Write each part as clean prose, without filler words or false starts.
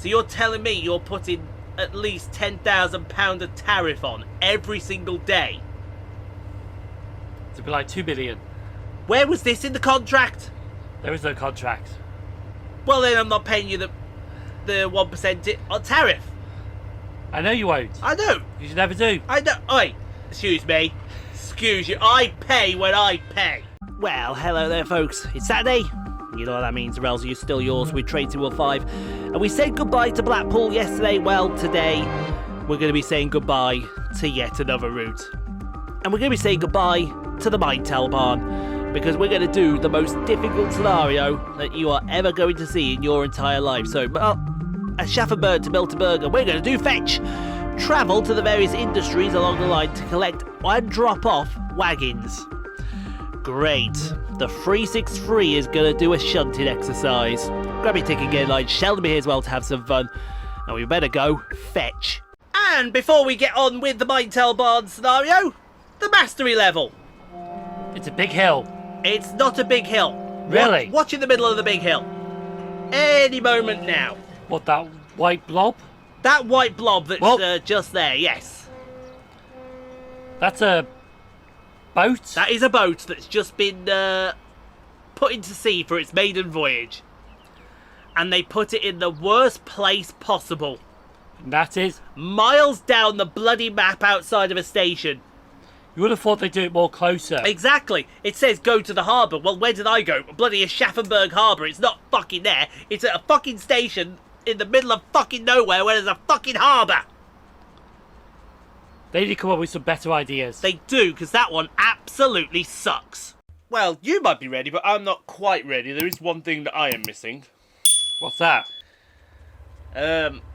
So you're telling me you're putting at least £10,000 of tariff on every single day? It'd be like 2 million. Where was this in the contract? There is no contract. Well, then I'm not paying you the 1% on tariff. I know you won't. I know. You should never do. I know. Oi, excuse me. Excuse you. I pay when I pay. Well, hello there, folks. It's Saturday. You know what that means, Rels, you're still yours with Train 215. And we said goodbye to Blackpool yesterday. Well, today we're going to be saying goodbye to yet another route. And we're going to be saying goodbye to the Maintahlbahn, because we're going to do the most difficult scenario that you are ever going to see in your entire life. So, Aschaffenberg-Miltenberg, and we're going to do fetch. Travel to the various industries along the line to collect and drop off wagons. Great. The 363 is going to do a shunting exercise. Grab your ticket, get in line. Sheldon be here as well to have some fun. And we better go fetch. And before we get on with the Maintahlbahn scenario, the mastery level. It's a big hill. It's not a big hill. Really? Watch in the middle of the big hill. Any moment now. What, that white blob? That white blob that's just there, yes. That's a boat? That is a boat that's just been put into sea for its maiden voyage. And they put it in the worst place possible. And that is? Miles down the bloody map outside of a station. You would have thought they'd do it more closer. Exactly. It says go to the harbour. Well, where did I go? Bloody Aschaffenberg harbour. It's not fucking there. It's at a fucking station in the middle of fucking nowhere where there's a fucking harbour. They need to come up with some better ideas. They do, because that one absolutely sucks. Well, you might be ready, but I'm not quite ready. There is one thing that I am missing. What's that?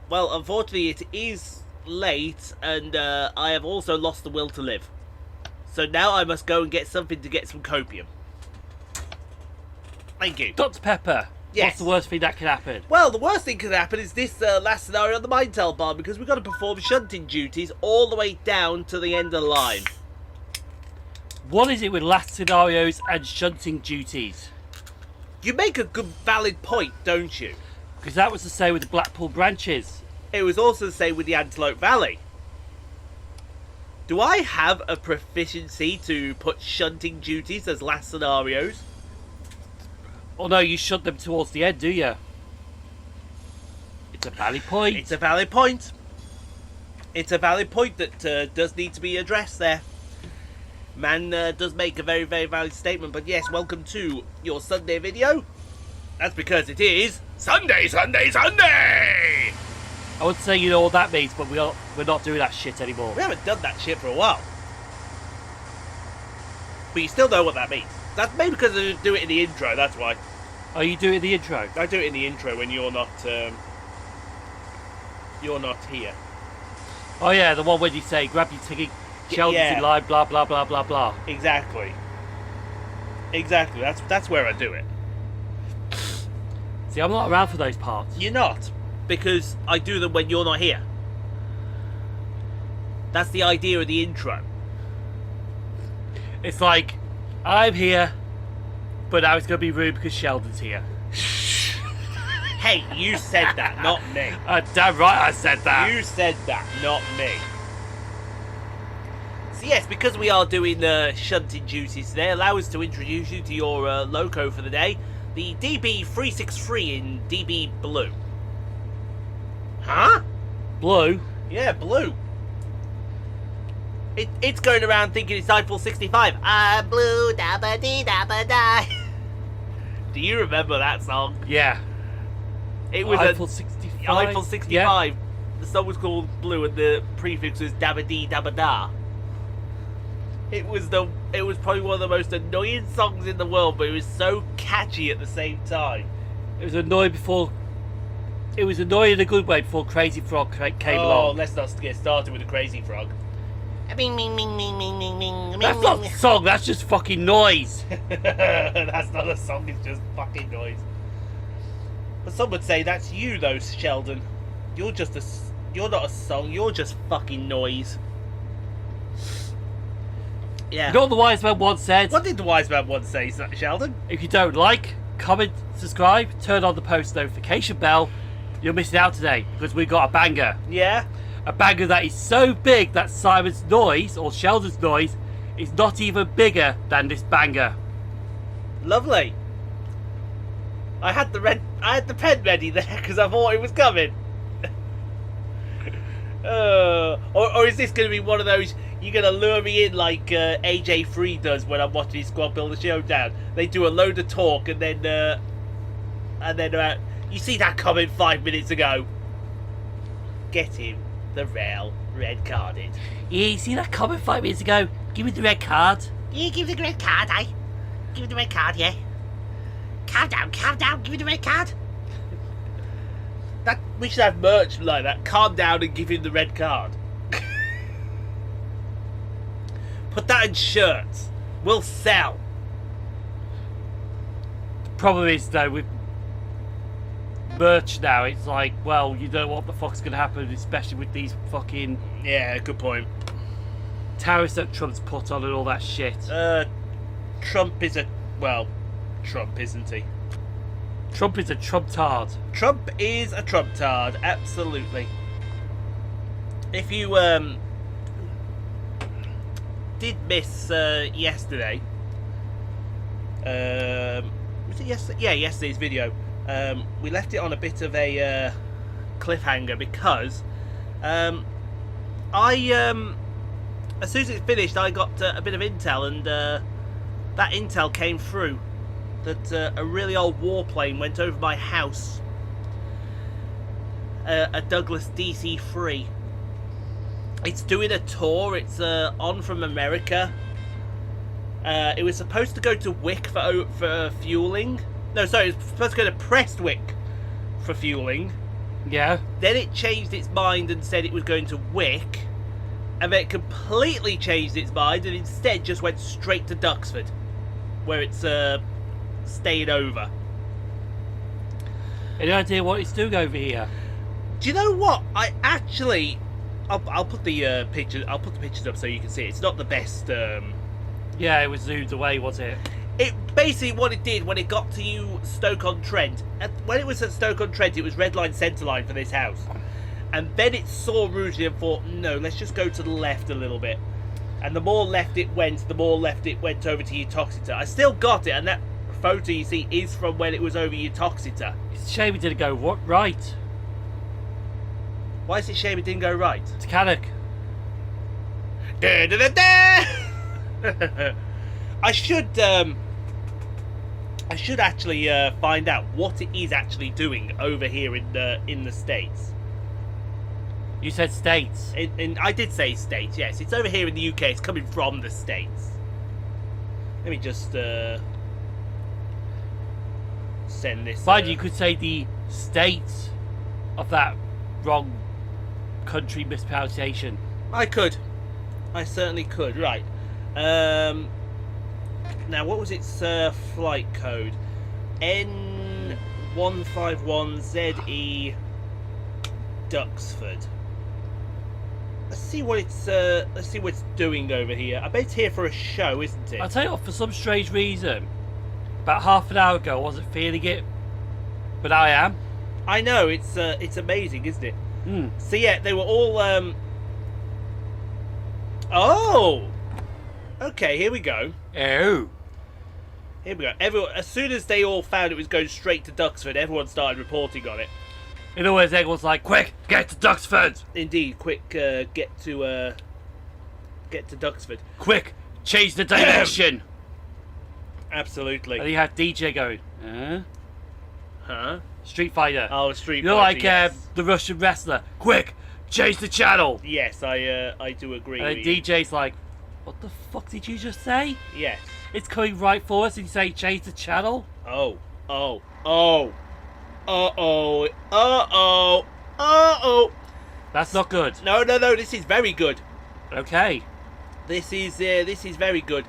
Well, unfortunately it is late, and I have also lost the will to live. So now I must go and get something to get some copium. Thank you. Dr. Pepper. Yes. What's the worst thing that could happen? Well, the worst thing could happen is this last scenario on the Maintahlbahn, because we've got to perform shunting duties all the way down to the end of the line. What is it with last scenarios and shunting duties? You make a good, valid point, don't you? Because that was the same with the Blackpool branches. It was also the same with the Antelope Valley. Do I have a proficiency to put shunting duties as last scenarios? Oh no, you shunt them towards the end, do you? It's a valid point. It's a valid point. It's a valid point that does need to be addressed there. Man does make a very, very valid statement. But yes, welcome to your Sunday video. That's because it is Sunday, Sunday, Sunday! I would say you know what that means, but we're not doing that shit anymore. We haven't done that shit for a while. But you still know what that means. That's maybe because I do it in the intro, that's why. Oh, you do it in the intro? I do it in the intro when you're not here. Oh yeah, the one where you say, grab your ticket, Sheldon's in line, blah, blah, blah, blah, blah. Exactly. Exactly, that's where I do it. See, I'm not around for those parts. You're not, because I do them when you're not here. That's the idea of the intro. It's like, I'm here, but now it's going to be rude because Sheldon's here. Hey, you said that, not me. Damn right I said that. You said that, not me. So yes, because we are doing shunting duties today, allow us to introduce you to your loco for the day. The DB363 in DB Blue. Huh? Blue? Yeah, blue. It's going around thinking it's Eiffel 65. I'm blue, dabba dee dabba die. Do you remember that song? Yeah. It was Eiffel 65. Eiffel 65. Yeah. The song was called Blue, and the prefix was dabba dee dabba da. It was probably one of the most annoying songs in the world, but it was so catchy at the same time. It was annoying in a good way before Crazy Frog came along. Oh, let's not get started with the Crazy Frog. That's not a song, that's just fucking noise. That's not a song, it's just fucking noise. But some would say that's you though, Sheldon. You're not a song, you're just fucking noise. Yeah. You know what the wise man once said? What did the wise man once say, Sheldon? If you don't like, comment, subscribe, turn on the post notification bell, You're missing out today because we got a banger. Yeah? A banger that is so big that Simon's noise, or Sheldon's noise, is not even bigger than this banger. Lovely. I had the pen ready there because I thought it was coming. Or is this going to be one of those, you're going to lure me in like AJ3 does when I'm watching his Squad Builder Showdown? They do a load of talk and then you see that coming 5 minutes ago. Get him the rail red carded. Yeah, you see that comment 5 minutes ago? Give me the red card. Yeah, give me the red card, eh? Give me the red card, yeah. Calm down, give me the red card. We should have merch like that. Calm down and give him the red card. Put that in shirts. We'll sell. The problem is though with merch now, it's like, well, you don't know what the fuck's gonna happen, especially with these fucking Good point. tariffs that Trump's put on and all that shit. Trump is Trump, isn't he? Trump is a Trump-tard. Trump is a Trump-tard, absolutely. If you did miss yesterday, was it yesterday? Yeah, yesterday's video. We left it on a bit of a cliffhanger because as soon as it finished, I got a bit of intel, and that intel came through that a really old warplane went over my house. A Douglas DC-3. It's doing a tour. It's on from America. It was supposed to go to Wick for fueling. No, sorry, it was supposed to go to Prestwick for fueling. Yeah. Then it changed its mind and said it was going to Wick. And then it completely changed its mind and instead just went straight to Duxford, where it's staying over. Any idea what it's doing over here? Do you know what? I actually, I'll put the picture. I'll put the pictures up so you can see it. It's not the best. Yeah, it was zoomed away, was it? It basically what it did when it got to Stoke-on-Trent. When it was at Stoke-on-Trent, it was red line, centre line for this house, and then it saw Rugeley and thought, no, let's just go to the left a little bit. And the more left it went, the more left it went over to Utoxeter. I still got it, and that photo you see is from when it was over Utoxeter. It's a shame it didn't go right. Why is it a shame it didn't go right? It's Cannock. Da, da, da, da. I should actually find out what it is actually doing over here in the States. You said States. I did say States, yes. It's over here in the UK. It's coming from the States. Let me just send this. Mind you could say the state of that wrong country mispronunciation. I could. I certainly could. Right. Now, what was its flight code? N151ZE Duxford. Let's see what it's doing over here. I bet it's here for a show, isn't it? I'll tell you what, for some strange reason, about half an hour ago I wasn't feeling it, but I am. I know, it's amazing, isn't it? Mm. So yeah, they were all oh! Okay, here we go. Oh. Here we go. Everyone, as soon as they all found it was going straight to Duxford, everyone started reporting on it. In other words, everyone's like, quick, get to Duxford! Indeed, quick, get to Duxford. Quick, change the direction! Absolutely. And you have DJ going, Huh? Street Fighter. Oh, Street You're Fighter, like yes. the Russian wrestler. Quick, change the channel! Yes, I do agree And with the you. DJ's like, what the fuck did you just say? Yes. It's coming right for us and you say change the channel? Oh. Uh-oh. That's not good. No, this is very good. Okay. This is very good.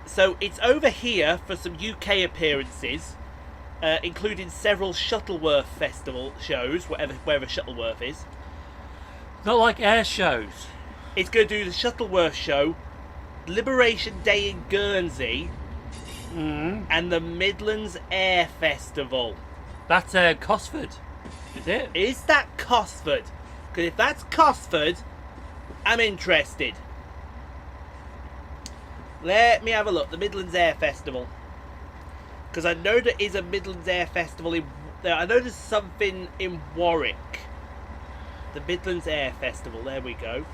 So it's over here for some UK appearances, including several Shuttleworth Festival shows, wherever Shuttleworth is. Not like air shows. It's going to do the Shuttleworth show, Liberation Day in Guernsey, and the Midlands Air Festival. That's Cosford. Is it? Is that Cosford? Because if that's Cosford, I'm interested. Let me have a look. The Midlands Air Festival. Because I know there is a Midlands Air Festival in... I know there's something in Warwick. The Midlands Air Festival. There we go.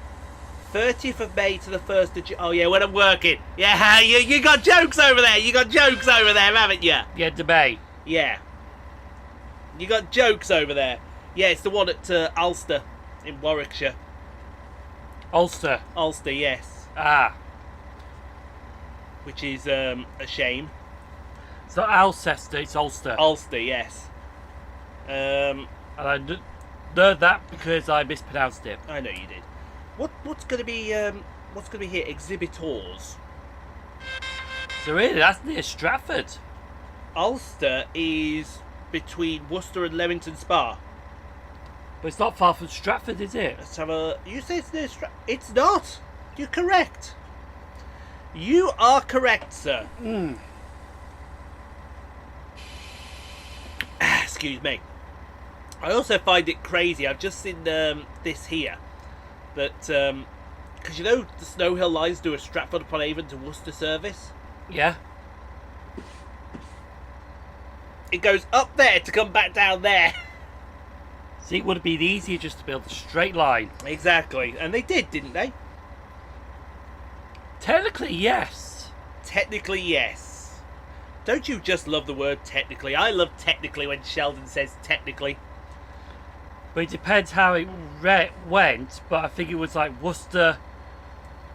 30th of May to the 1st of June. Oh, yeah, when I'm working. Yeah, you got jokes over there. You got jokes over there, haven't you? Yeah, the May. Yeah. You got jokes over there. Yeah, it's the one at Ulster in Warwickshire. Ulster. Ulster, yes. Ah. Which is a shame. It's not Alcester, it's Ulster. Ulster, yes. And I know that because I mispronounced it. I know you did. What's going to be here? Exhibitors. So really, that's near Stratford. Ulster is between Worcester and Leamington Spa. But it's not far from Stratford, is it? Let's have a... You say it's near Stratford? It's not. You're correct. You are correct, sir. Excuse me. I also find it crazy. I've just seen this here. That, because you know the Snow Hill lines do a Stratford-upon-Avon to Worcester service? Yeah. It goes up there to come back down there. See, it would have been easier just to build a straight line. Exactly. And they did, didn't they? Technically, yes. Technically, yes. Don't you just love the word technically? I love technically when Sheldon says technically. But it depends how it went. But I think it was like Worcester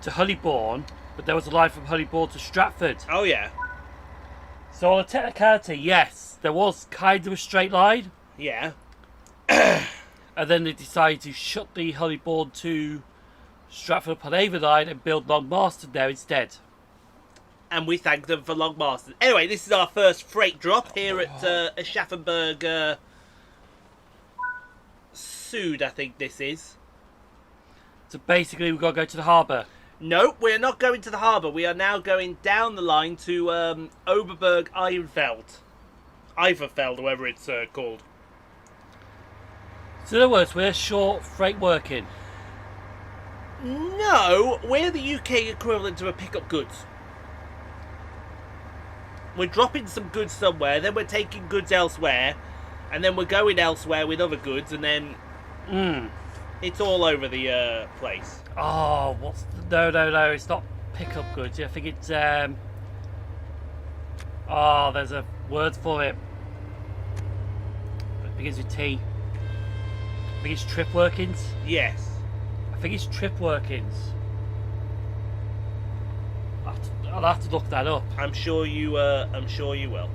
to Hollybourne. But there was a line from Hollybourne to Stratford. Oh, yeah. So on a technicality, yes, there was kind of a straight line. Yeah. And then they decided to shut the Hollybourne to Stratford-upon-Avon line and build Long Marston there instead. And we thank them for Long Marston. Anyway, this is our first freight drop here at Aschaffenberg Sud, I think this is. So basically we've got to go to the harbour. No, we're not going to the harbour. We are now going down the line to Oberberg-Iverfeld. Iverfeld, whatever it's called. So in other words, we're short freight working. No, we're the UK equivalent of a pick-up goods. We're dropping some goods somewhere, then we're taking goods elsewhere, and then we're going elsewhere with other goods, and then it's all over the place. Oh, no, it's not pick-up goods. I think it's, there's a word for it. It begins with T. I think it's trip workings. Yes. I think it's trip workings. I'll have to look that up. I'm sure you will.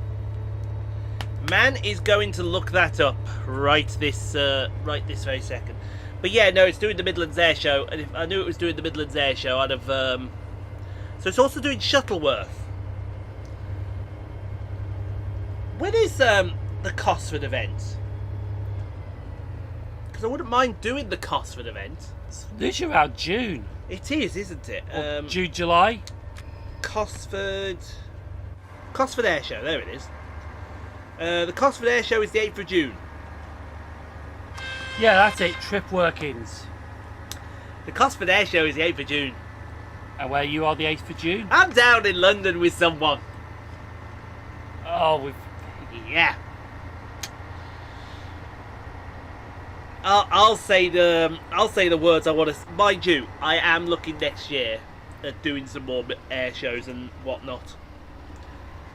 Man is going to look that up right this very second. But yeah, no, it's doing the Midlands Air Show, and if I knew it was doing the Midlands Air Show, I'd have. So it's also doing Shuttleworth. When is the Cosford event? Because I wouldn't mind doing the Cosford event. It's literally around June. It is, isn't it? Or June, July. Cosford Air Show. There it is. The Cosford Air Show is the 8th of June. Yeah, that's it. Trip workings. The Cosford Air Show is the 8th of June. And where you are the 8th of June? I'm down in London with someone. Oh, yeah. I'll say the words I want to. Mind you, I am looking next year at doing some more air shows and whatnot.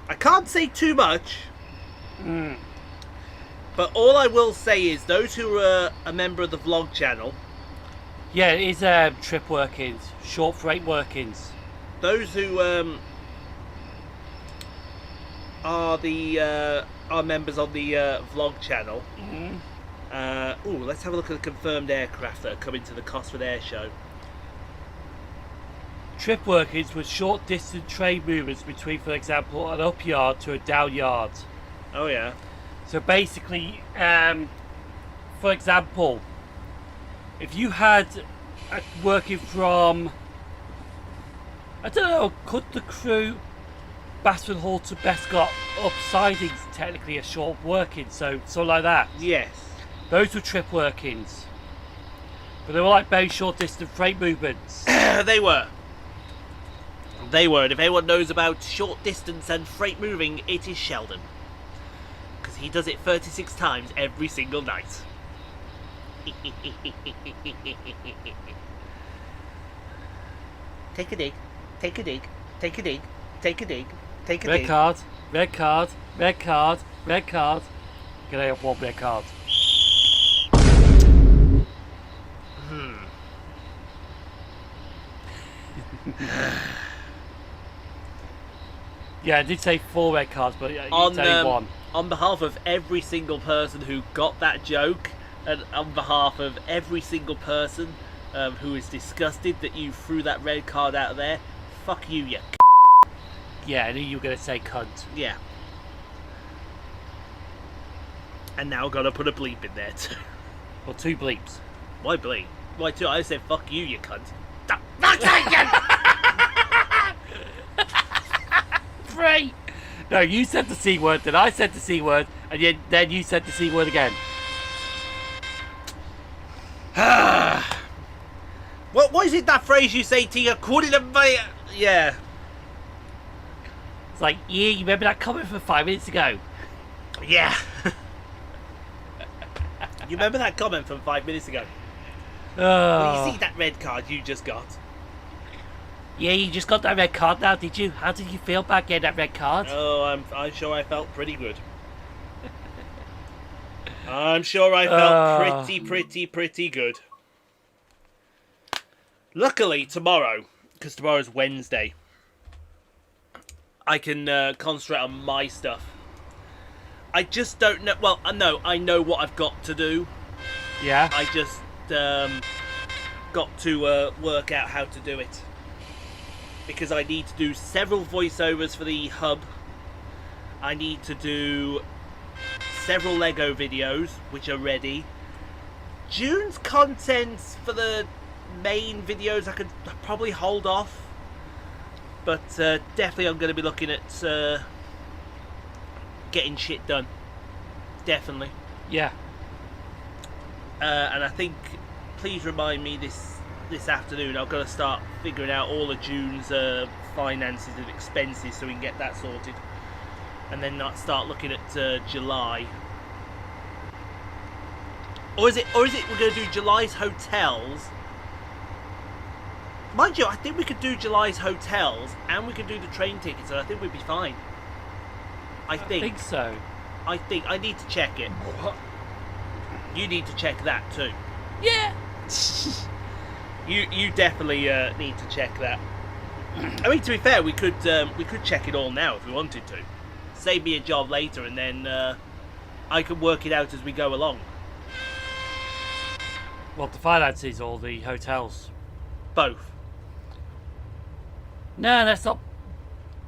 I can't say too much. But all I will say is those who are a member of the vlog channel. Yeah, it is trip workings, short freight workings. Those who are members of the vlog channel. Let's have a look at the confirmed aircraft that are coming to the Cosford Air Show. Trip workings were short distance train movements between, for example, an up yard to a down yard. Oh yeah. So basically, for example, if you had working from, I don't know, could the crew Basford Hall to Bescott up sidings technically a short working, so like that? Yes. Those were trip workings. But they were like very short distance freight movements. They were. They were. And if anyone knows about short distance and freight moving, it is Sheldon. Because he does it 36 times every single night. Take a dig. Take a dig. Take a dig. Take a dig. Take a dig. Red card. Red card. Red card. Red card. Can I have one red card? Yeah, I did say 4 red cards, but it's only 1. On behalf of every single person who got that joke, and on behalf of every single person who is disgusted that you threw that red card out there, fuck you, you Yeah, I knew you were going to say cunt. Yeah. And now I've got to put a bleep in there too. Well, 2 bleeps. Why bleep? Why 2? I said fuck you, you cunt. Great! No, you said the C word, then I said the C word, and then you said the C word again. What is it, that phrase you say to your yeah. It's like, yeah, you remember that comment from 5 minutes ago? Yeah. You remember that comment from 5 minutes ago? Well, you see that red card you just got? Yeah, you just got that red card now, did you? How did you feel about getting that red card? Oh, I'm sure I felt pretty good. I'm sure I felt pretty good. Luckily, tomorrow, because tomorrow's Wednesday, I can concentrate on my stuff. I just don't know. Well, no, I know what I've got to do. Yeah? I just got to work out how to do it. Because I need to do several voiceovers for the hub. I need to do several Lego videos, which are ready. June's contents for the main videos I could probably hold off. But definitely I'm going to be looking at getting shit done. Definitely. Yeah. And I think, please remind me this afternoon, I've got to start figuring out all of June's finances and expenses so we can get that sorted. And then not start looking at July. Or is it we're going to do July's hotels? Mind you, I think we could do July's hotels and we could do the train tickets, and I think we'd be fine. I think so. I need to check it. You need to check that too. Yeah. You definitely need to check that. I mean, to be fair, we could check it all now if we wanted to. Save me a job later, and then I can work it out as we go along. What, the finances or the hotels? Both. No, let's not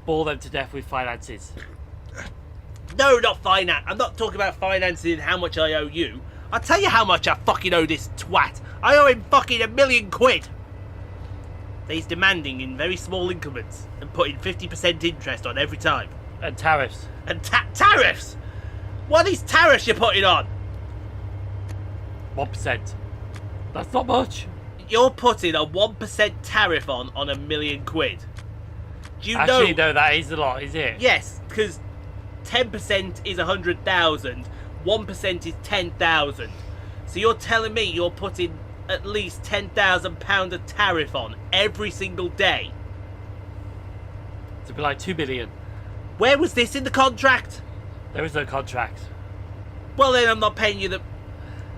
bore them to death with finances. No, not finance. I'm not talking about finances and how much I owe you. I'll tell you how much I fucking owe this twat. I owe him fucking £1 million. That he's demanding in very small increments and putting 50% interest on every time. And tariffs. And tariffs? What are these tariffs you're putting on? 1%. That's not much. You're putting a 1% tariff on £1 million. Do you Actually, know? no, that is a lot, is it? Yes, because 10% is 100,000. 1% is 10,000. So you're telling me you're putting at least £10,000 of tariff on every single day? To be like 2 million. Where was this in the contract? There is no contract. Well, then I'm not paying you the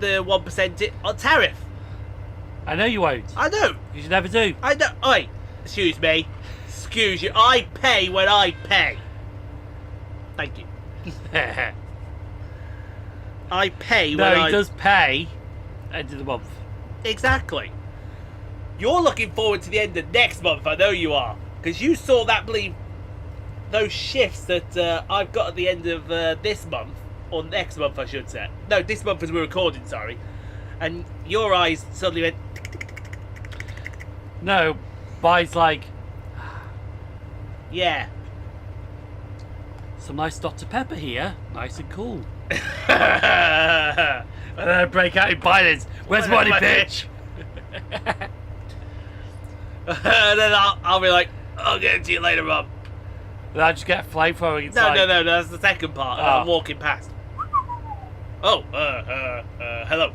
1% on tariff. I know you won't. I know. You should never do. I know. Oi, excuse me. Excuse you. I pay when I pay. Thank you. I pay when No, he does pay end of the month. Exactly. You're looking forward to the end of next month, I know you are. Because you saw those shifts that I've got at the end of this month. Or next month, I should say. No, this month as we're recording, sorry. And your eyes suddenly went... No, mine's like... Yeah. Some nice Dr. Pepper here. Nice and cool. And then I break out in violence. Where's money, bitch? And then I'll be like, I'll get it to you later, Rob. Then I just get a flamethrower No, inside. no, that's the second part. Oh. I'm walking past. Oh, hello.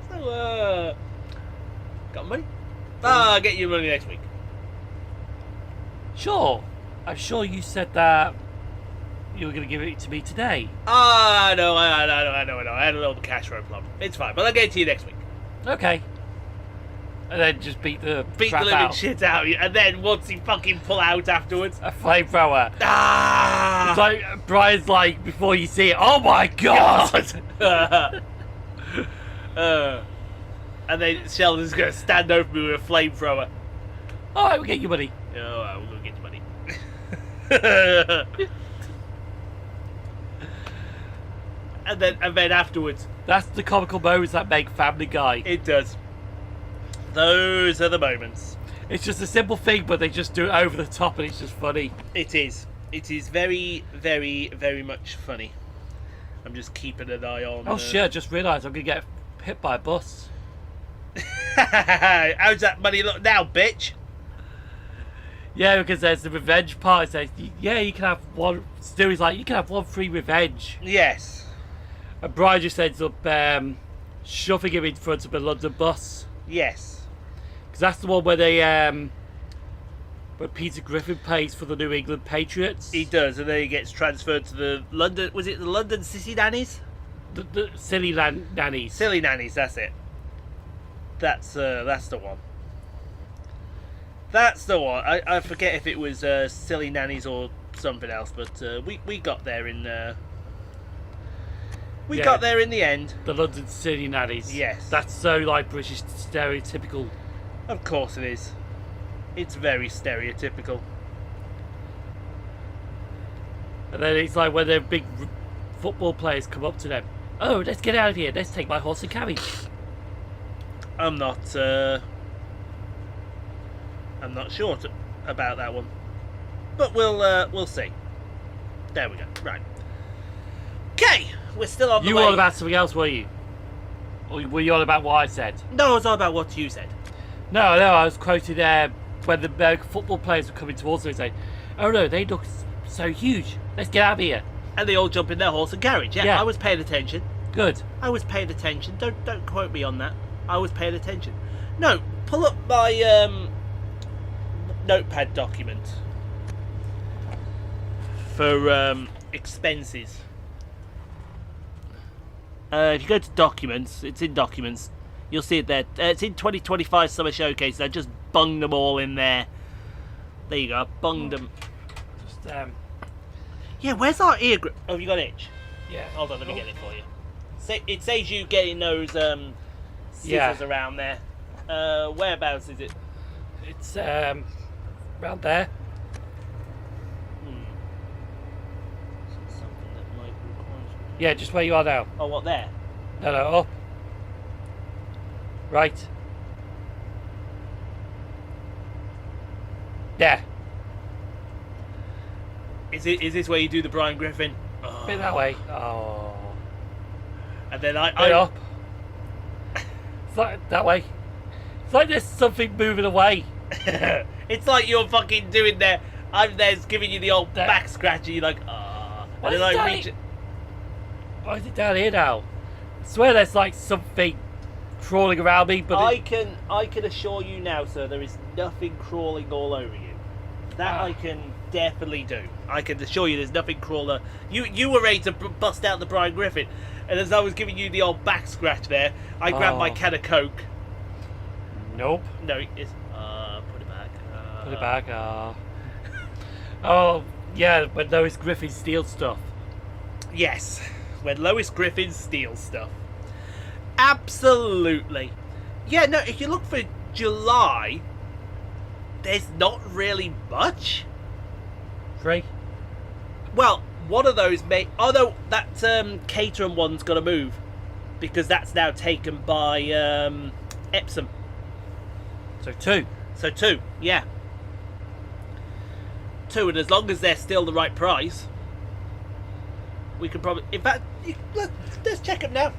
So, got money? I'll get you money next week. Sure. I'm sure you said that you were going to give it to me today. I know. I had a little cash flow problem. It's fine, but I'll get it to you next week. Okay. And then just beat the Beat the crap living out. shit out of you, and then once you fucking pull out afterwards. A flamethrower. Ah! It's like, Brian's like, before you see it, oh my god! And then Sheldon's going to stand over me with a flamethrower. Alright, we'll get you money. Oh, we're going to get your money. and then afterwards, That's the comical moments that make Family Guy. it does. Those are the moments. It's just a simple thing, but they just do it over the top and it's just funny. It is. It is very, very, very much funny. I'm just keeping an eye on... Oh shit, I just realised I'm going to get hit by a bus. How's that money look now, bitch? Yeah, because there's the revenge part. It says, yeah, you can have one... Stewie's like, you can have one free revenge. Yes. And Brian just ends up shoving him in front of a London bus. Yes. Because that's the one where they... where Peter Griffin pays for the New England Patriots. He does, and then he gets transferred to the London... Was it the London City Nannies? The silly nannies. Silly Nannies, that's it. That's the one. That's the one. I forget if it was Silly Nannies or something else, but we got there in... We got there in the end. The London City Nannies. Yes. That's so like British stereotypical. Of course it is. It's very stereotypical. And then it's like when their big football players come up to them. Oh, let's get out of here. Let's take my horse and carriage. I'm not sure about that one, but we'll see. There we go. Right. Okay, we're still on the You way. were all about something else, were you? Or were you all about what I said? No, it's all about what you said. No, I was quoting when the American football players were coming towards me saying, oh no, they look so huge. Let's get out of here. And they all jump in their horse and carriage. Yeah, I was paying attention. Good. I was paying attention. Don't quote me on that. I was paying attention. No, pull up my notepad document for expenses. If you go to documents, it's in documents. You'll see it there. It's in 2025 Summer Showcase. I just bunged them all in there. There you go. I bunged them. Just Yeah, where's our ear grip? Oh, have you got an itch? yeah. Hold on, let me get it for you. It saves you getting those scissors around there. Whereabouts is it? It's around there. Something that might require... Yeah, just where you are now. Oh, what, there? No, up. Right. There. Is this where you do the Brian Griffin? Oh. Bit that way. Oh. And then Bit up. It's like that way. It's like there's something moving away. It's like you're fucking doing there. I'm there's giving you the old There. back scratch and you're like, ah. Why And is then I that reach it. Why is it down here now? I swear there's like something crawling around me, but I can assure you now, sir, there is nothing crawling all over you. That I can definitely do. I can assure you there's nothing crawler. You were ready to bust out the Brian Griffin, and as I was giving you the old back scratch there, I grabbed my can of Coke. nope. No, it's put it back. Put it back. Oh yeah, when Lois Griffin steals stuff. Yes, when Lois Griffin steals stuff. Absolutely. Yeah, no, if you look for July, there's not really much. 3. Well, one of those may... Oh, no, that Caterham one's got to move. Because that's now taken by Epsom. So 2. So 2, yeah. 2, and as long as they're still the right price, we could probably... In fact, let's check them now.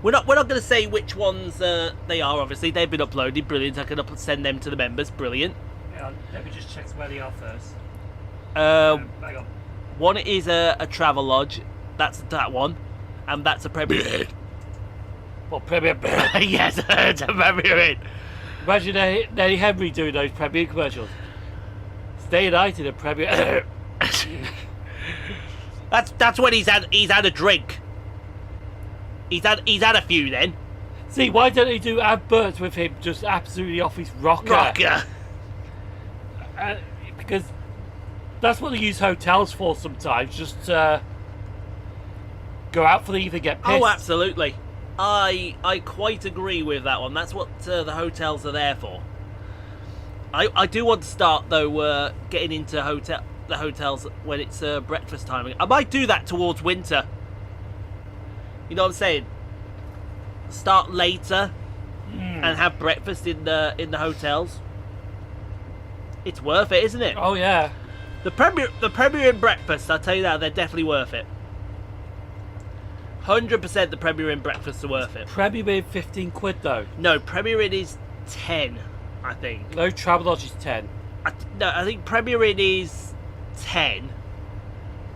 We're not going to say which ones they are. Obviously, they've been uploaded. Brilliant. I can send them to the members. Brilliant. Yeah, let me just check where they are first. Um, Hang on. One is a travel lodge. That's that one, and that's a Premier. Well, Premier. Yes, it's a Premier. Imagine Nelly Henry doing those Premier commercials. Stay United and Premier. That's when he's had a drink. He's had a few then. See, why don't they do adverts with him just absolutely off his rocker? Because that's what they use hotels for sometimes. Just go out for the evening, get pissed. Oh, absolutely. I quite agree with that one. That's what the hotels are there for. I do want to start though getting into the hotels when it's breakfast time. I might do that towards winter. You know what I'm saying? Start later and have breakfast in the hotels. It's worth it, isn't it? Oh yeah. The Premier Inn breakfast, I'll tell you that, they're definitely worth it. 100% the Premier Inn breakfasts are worth it. Premier Inn £15 though. No, Premier Inn is 10, I think. No, Travelodge is 10. I think Premier Inn is 10.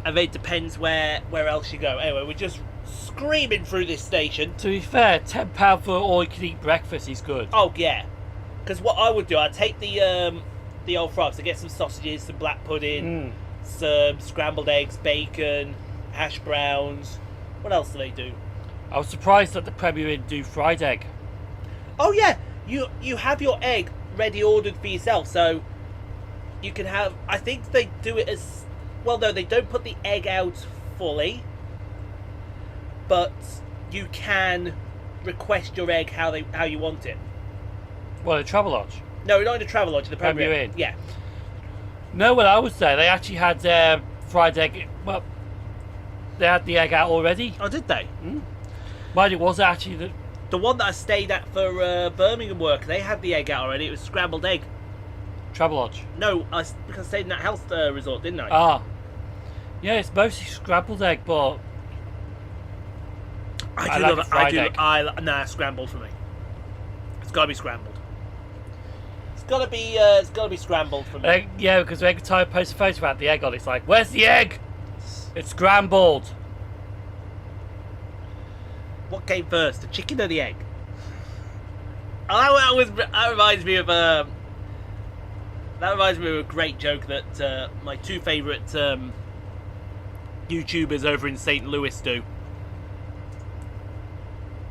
And it depends where else you go. Anyway, we're just screaming through this station. To be fair, £10 for all you can eat breakfast is good. Oh yeah, because what I would do, I'd take the old frogs. I get some sausages, some black pudding, some scrambled eggs, bacon, hash browns. What else do they do? I was surprised that the Premier Inn do fried egg. Oh yeah, you have your egg ready ordered for yourself, so you can have. I think they do it as well. No, they don't put the egg out fully, but you can request your egg how you want it. Well, the Travelodge. No, not in the Travelodge, the Premier Inn. Yeah. No, when I was there, they actually had fried egg. Well, they had the egg out already. Oh, did they? Mine, it was actually the one that I stayed at for Birmingham work. They had the egg out already. It was scrambled egg. Travelodge. No, because I stayed in that health resort, didn't I? Ah. Yeah, it's mostly scrambled egg, but I love it. Fried egg. Nah, scrambled for me. It's got to be scrambled. It's got to be scrambled for me. Yeah, because every time I post a photo about the egg on, it's like, where's the egg? It's scrambled. What came first, the chicken or the egg? That reminds me of a great joke that my two favourite YouTubers over in St. Louis do.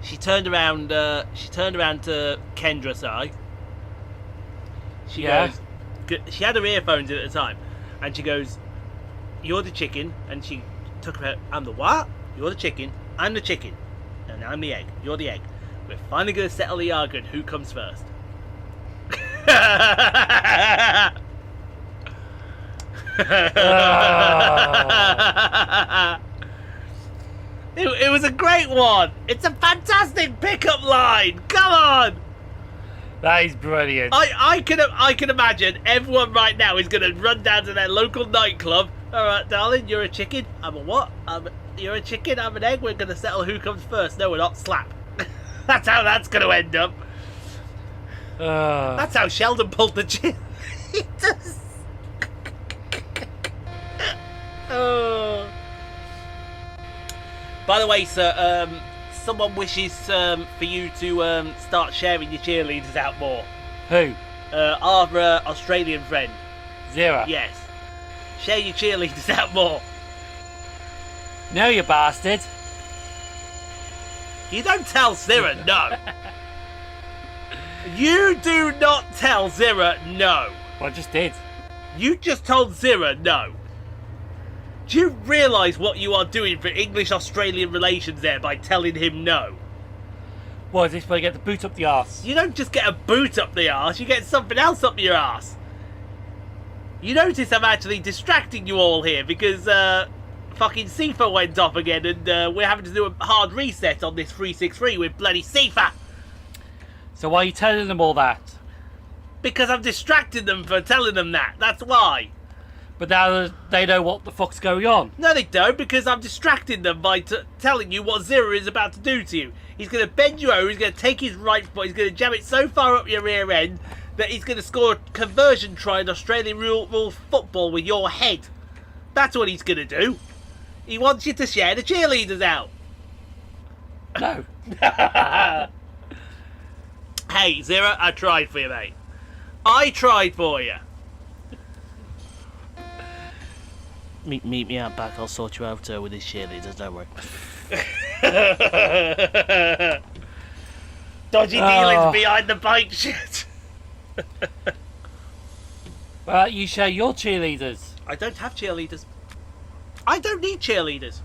She turned around to Kendra, sorry. She goes, she had her earphones in at the time, and she goes, "You're the chicken," and she took her. "I'm the what? You're the chicken. I'm the chicken, and I'm the egg. You're the egg. We're finally going to settle the argument. Who comes first?" It was a great one. It's a fantastic pickup line. Come on. That is brilliant. I can imagine everyone right now is going to run down to their local nightclub. All right, darling, you're a chicken. I'm a what? You're a chicken. I'm an egg. We're going to settle who comes first. No, we're not. Slap. That's how that's going to end up. That's how Sheldon pulled the chin. He does. Oh. By the way, sir, someone wishes for you to start sharing your cheerleaders out more. Who? Our Australian friend. Zero. Yes. Share your cheerleaders out more. No, you bastard. You don't tell Zira no. You do not tell Zira no. Well, I just did. You just told Zira no. Do you realise what you are doing for English-Australian relations there by telling him no? What, is this where you get the boot up the arse? You don't just get a boot up the arse, you get something else up your arse. You notice I'm actually distracting you all here because fucking SIFA went off again and we're having to do a hard reset on this 363 with bloody SIFA. So why are you telling them all that? Because I'm distracting them for telling them that, that's why. But now they know what the fuck's going on. No, they don't, because I'm distracting them by telling you what Zero is about to do to you. He's going to bend you over, he's going to take his right foot, he's going to jam it so far up your rear end that he's going to score a conversion try in Australian rule football with your head. That's what he's going to do. He wants you to share the cheerleaders out. No. Hey, Zero, I tried for you, mate. I tried for you. Meet me out back. I'll sort you out with these cheerleaders. Don't worry. Dodgy dealings behind the bike shit. Well, you share your cheerleaders. I don't have cheerleaders. I don't need cheerleaders.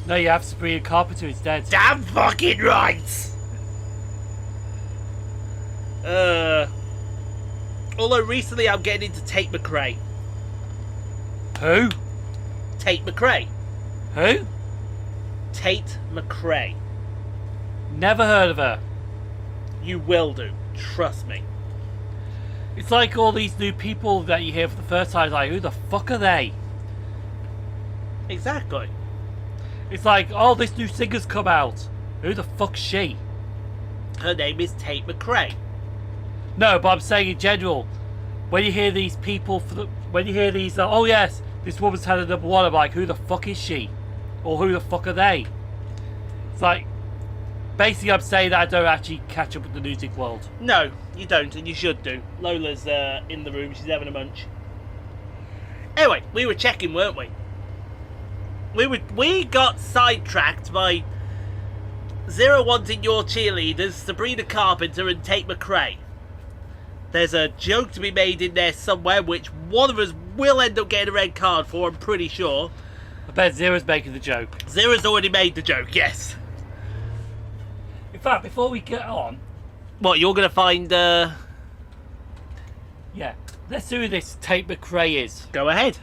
No, you have Sabrina Carpenter instead. Damn fucking right. Although recently I'm getting into Tate McRae. Who? Tate McRae. Who? Tate McRae. Never heard of her. You will do. Trust me. It's like all these new people that you hear for the first time. Like, who the fuck are they? Exactly. It's like, oh, this new singer's come out. Who the fuck's she? Her name is Tate McRae. No, but I'm saying in general, when you hear these people, when you hear these, oh yes, this woman's had a number one, I'm like, who the fuck is she? Or who the fuck are they? It's like, basically I'm saying that I don't actually catch up with the music world. No, you don't, and you should do. Lola's in the room, she's having a munch. Anyway, we were checking, weren't we? We got sidetracked by Zero wanting your cheerleaders, Sabrina Carpenter and Tate McRae. There's a joke to be made in there somewhere, which one of us will end up getting a red card for, I'm pretty sure. I bet Zero's making the joke. Zero's already made the joke, yes. In fact, before we get on... What, you're going to find... Yeah, let's see who this Tate McRae is. Go ahead.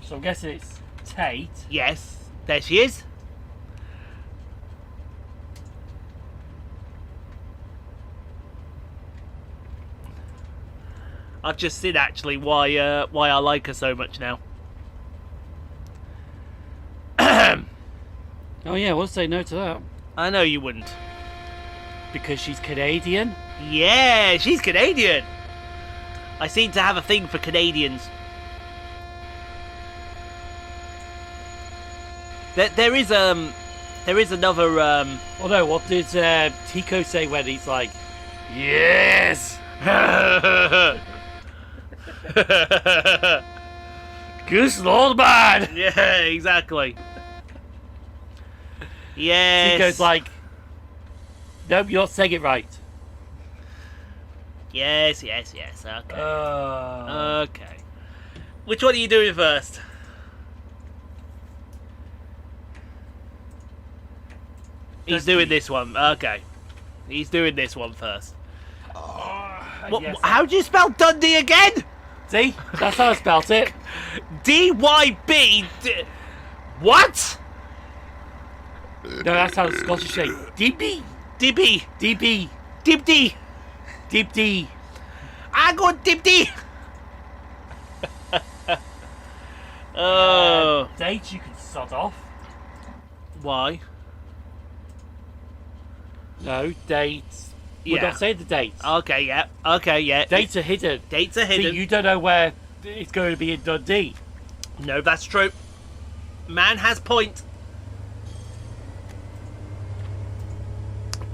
So I'm guessing it's Tate. Yes, there she is. I've just seen actually why I like her so much now. Oh yeah, I won't say no to that. I know you wouldn't. Because she's Canadian? Yeah, she's Canadian. I seem to have a thing for Canadians. There is another Oh no, what did Tico say when he's like, yes! Goose Lord man! Yeah, exactly. Yes. Tico's like, nope, you're not saying it right. Yes. Okay. Okay. Which one are you doing first? He's doing this one. Okay. He's doing this one first. Yes. How do you spell Dundee again? See? That's how I spelt it. D-Y-B... What? No, that's how the Scottish say. Dibby. Dibby. Dibby. Dibdy. Dibdy. I go Dibdy. Oh. Dates you can sod off. Why? No, dates. We're Yeah. not saying the dates. Okay, yeah. Okay, yeah. Dates are hidden. Dates are See, hidden. you don't know where it's going to be in Dundee. No, that's true. Man has point.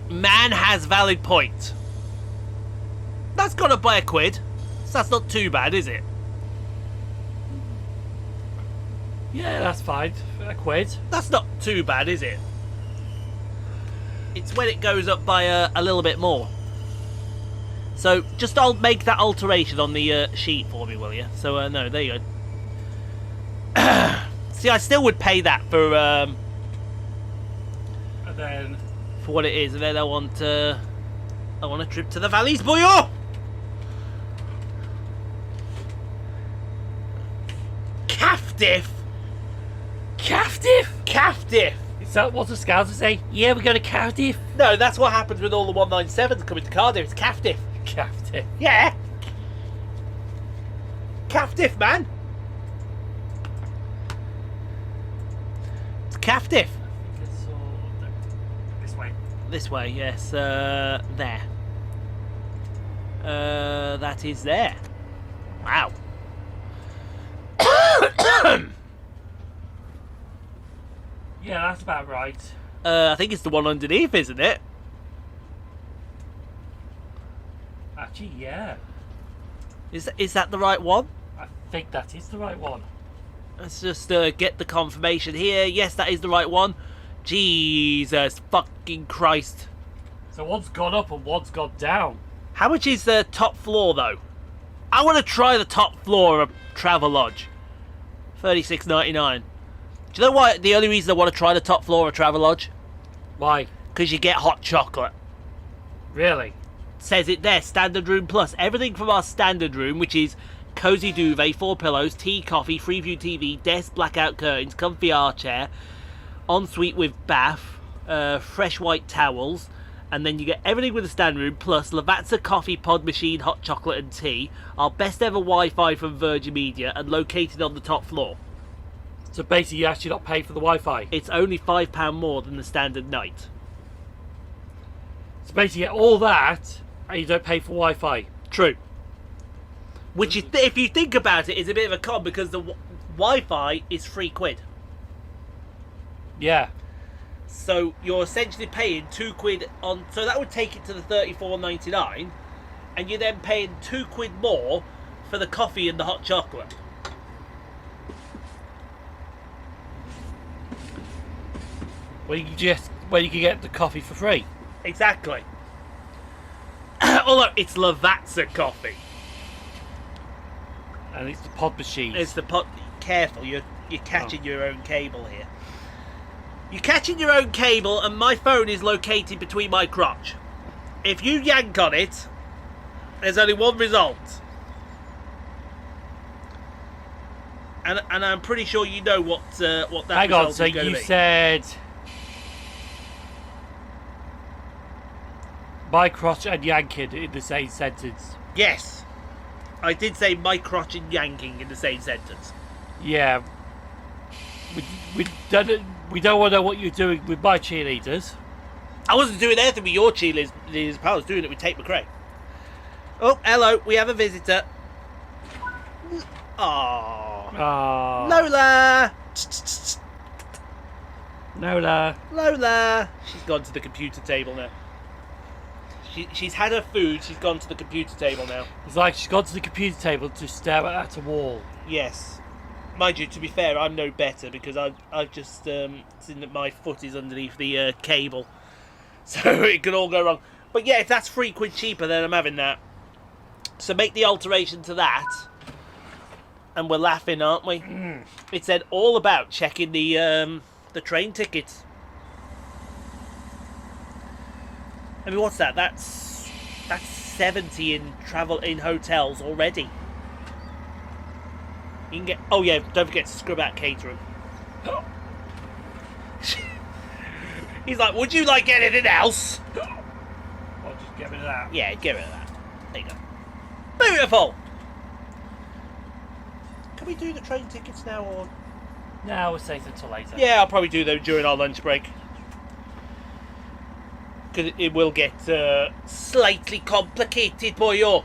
Man has valid point. That's gone up by £1. So that's not too bad, is it? Yeah, that's fine. £1. That's not too bad, is it? It's when it goes up by a little bit more. So just I'll make that alteration on the sheet for me, will you? So no, there you go. See, I still would pay that for And then what it is, and then I want a trip to the valleys, boyo. Caftiff. Cardiff. Caftiff. Is that what the scouts would say? Yeah, we're going to Cardiff. No, that's what happens with all the 197s coming to Cardiff. It's Caftiff. Cardiff. Yeah. Captive, man. It's captive. This way. This way, yes. There. That is there. Wow. Yeah, that's about right. I think it's the one underneath, isn't it? Actually, yeah. Is that the right one? I think that is the right one. Let's just get the confirmation here. Yes, that is the right one. Jesus fucking Christ. So one's gone up and one's gone down. How much is the top floor, though? I want to try the top floor of a Travelodge. $36.99. Do you know why? The only reason I want to try the top floor of Travelodge? Why? Because you get hot chocolate. Really? Says it there, standard room plus. Everything from our standard room, which is cozy duvet, 4 pillows, tea, coffee, Freeview TV, desk, blackout curtains, comfy armchair, ensuite with bath, fresh white towels, and then you get everything with the standard room plus Lavazza coffee pod machine, hot chocolate and tea, our best ever Wi-Fi from Virgin Media, and located on the top floor. So basically you actually not pay for the Wi-Fi. It's only £5 more than the standard night. So basically you get all that and you don't pay for Wi-Fi. True. Which is, if you think about it, is a bit of a con because the Wi-Fi is £3. Yeah. So you're essentially paying £2 on. So that would take it to the $34.99, and you're then paying £2 more for the coffee and the hot chocolate. Well, you can get the coffee for free. Exactly. Although it's Lavazza coffee. And it's the pod machine. It's the pot. Careful, you're catching your own cable here. You're catching your own cable, and my phone is located between my crotch. If you yank on it, there's only one result. And I'm pretty sure you know what that Hang result on, so is going to you be. said my crotch and yanking in the same sentence. Yes. I did say my crotch and yanking in the same sentence. Yeah. We don't want to know what you're doing with my cheerleaders. I wasn't doing anything with your cheerleaders, pal. I was doing it with Tate McRae. Oh, hello. We have a visitor. Aww. Ah, Lola! Nola. Lola! She's gone to the computer table now. She's had her food. She's gone to the computer table now. It's like she's gone to the computer table to stare at a wall. Yes. Mind you, to be fair, I'm no better because I've just seen that my foot is underneath the cable. So it could all go wrong. But yeah, if that's £3 cheaper, then I'm having that. So make the alteration to that. And we're laughing, aren't we? It said all about checking the train tickets. I mean, what's that? That's 70 in hotels already. You can get. Oh yeah, don't forget to scrub out catering. He's like, would you like anything else? I'll just get rid of that. Yeah, get rid of that. There you go. Beautiful. Can we do the train tickets now, or? No, we'll save it until later. Yeah, I'll probably do those during our lunch break. Because it will get slightly complicated, boyo.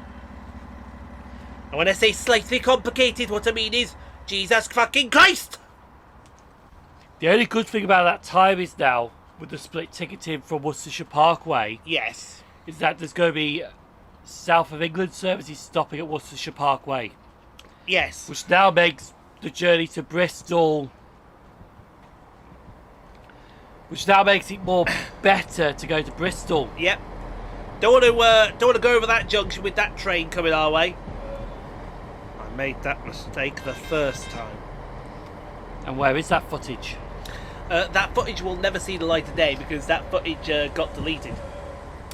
And when I say slightly complicated, what I mean is, Jesus fucking Christ! The only good thing about that time is now, with the split ticketing from Worcestershire Parkway, Yes. is that there's going to be South of England services stopping at Worcestershire Parkway, Yes. which now makes the journey to Bristol, which now makes it more better to go to Bristol. Yep. Don't want to go over that junction with that train coming our way. I made that mistake the first time. And where is that footage? That footage will never see the light of day because that footage got deleted.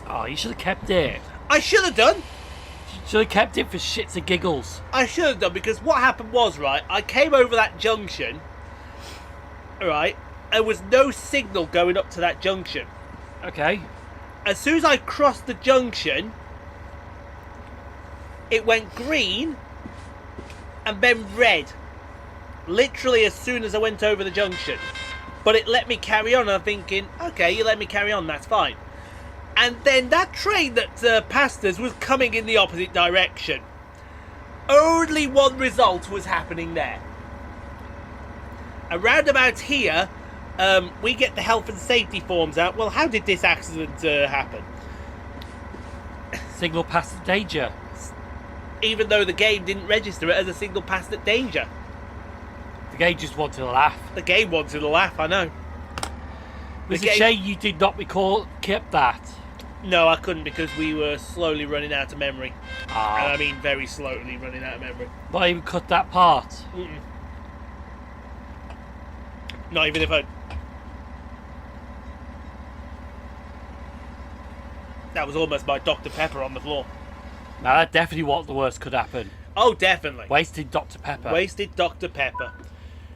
Oh, you should have kept it. I should have done. Should have kept it for shits and giggles. I should have done because what happened was, right, I came over that junction, right, there was no signal going up to that junction. Okay. As soon as I crossed the junction, it went green, and then red. Literally as soon as I went over the junction. But it let me carry on, and I'm thinking, okay, you let me carry on, that's fine. And then that train that passed us was coming in the opposite direction. Only one result was happening there. Around about here, we get the health and safety forms out. Well, how did this accident happen? Signal past danger. Even though the game didn't register it as a signal past at danger. The game just wanted to laugh. The game wanted to laugh, I know. It's a shame you did not kept that. No, I couldn't because we were slowly running out of memory. Ah. And I mean very slowly running out of memory. Not even cut that part. Mm-mm. Not even if I... That was almost my Dr. Pepper on the floor. Now that definitely what the worst could happen. Oh, definitely. Wasted Dr. Pepper. Wasted Dr. Pepper.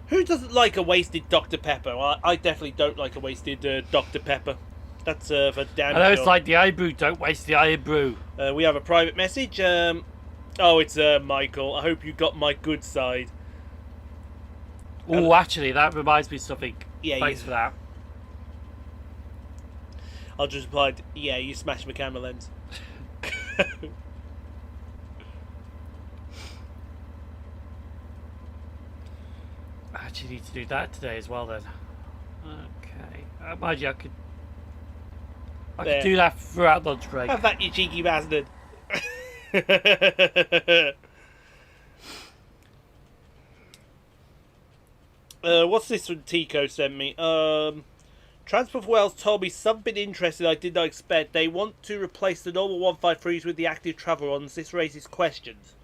Who doesn't like a wasted Dr. Pepper? Well, I definitely don't like a wasted Dr. Pepper. That's for damn I know sure. it's like the iron brew. Don't waste the iron brew. We have a private message. Oh, it's Michael. I hope you got my good side. Oh, actually, that reminds me of something. Yeah, Thanks for that. I'll just reply, yeah, you smashed my camera lens. I actually need to do that today as well then. Okay. Mind you, I could do that throughout lunch break. Have that, you cheeky bastard. What's this one Tico sent me? Transport for Wales told me something interesting I did not expect. They want to replace the normal 153s with the active travel ones. This raises questions.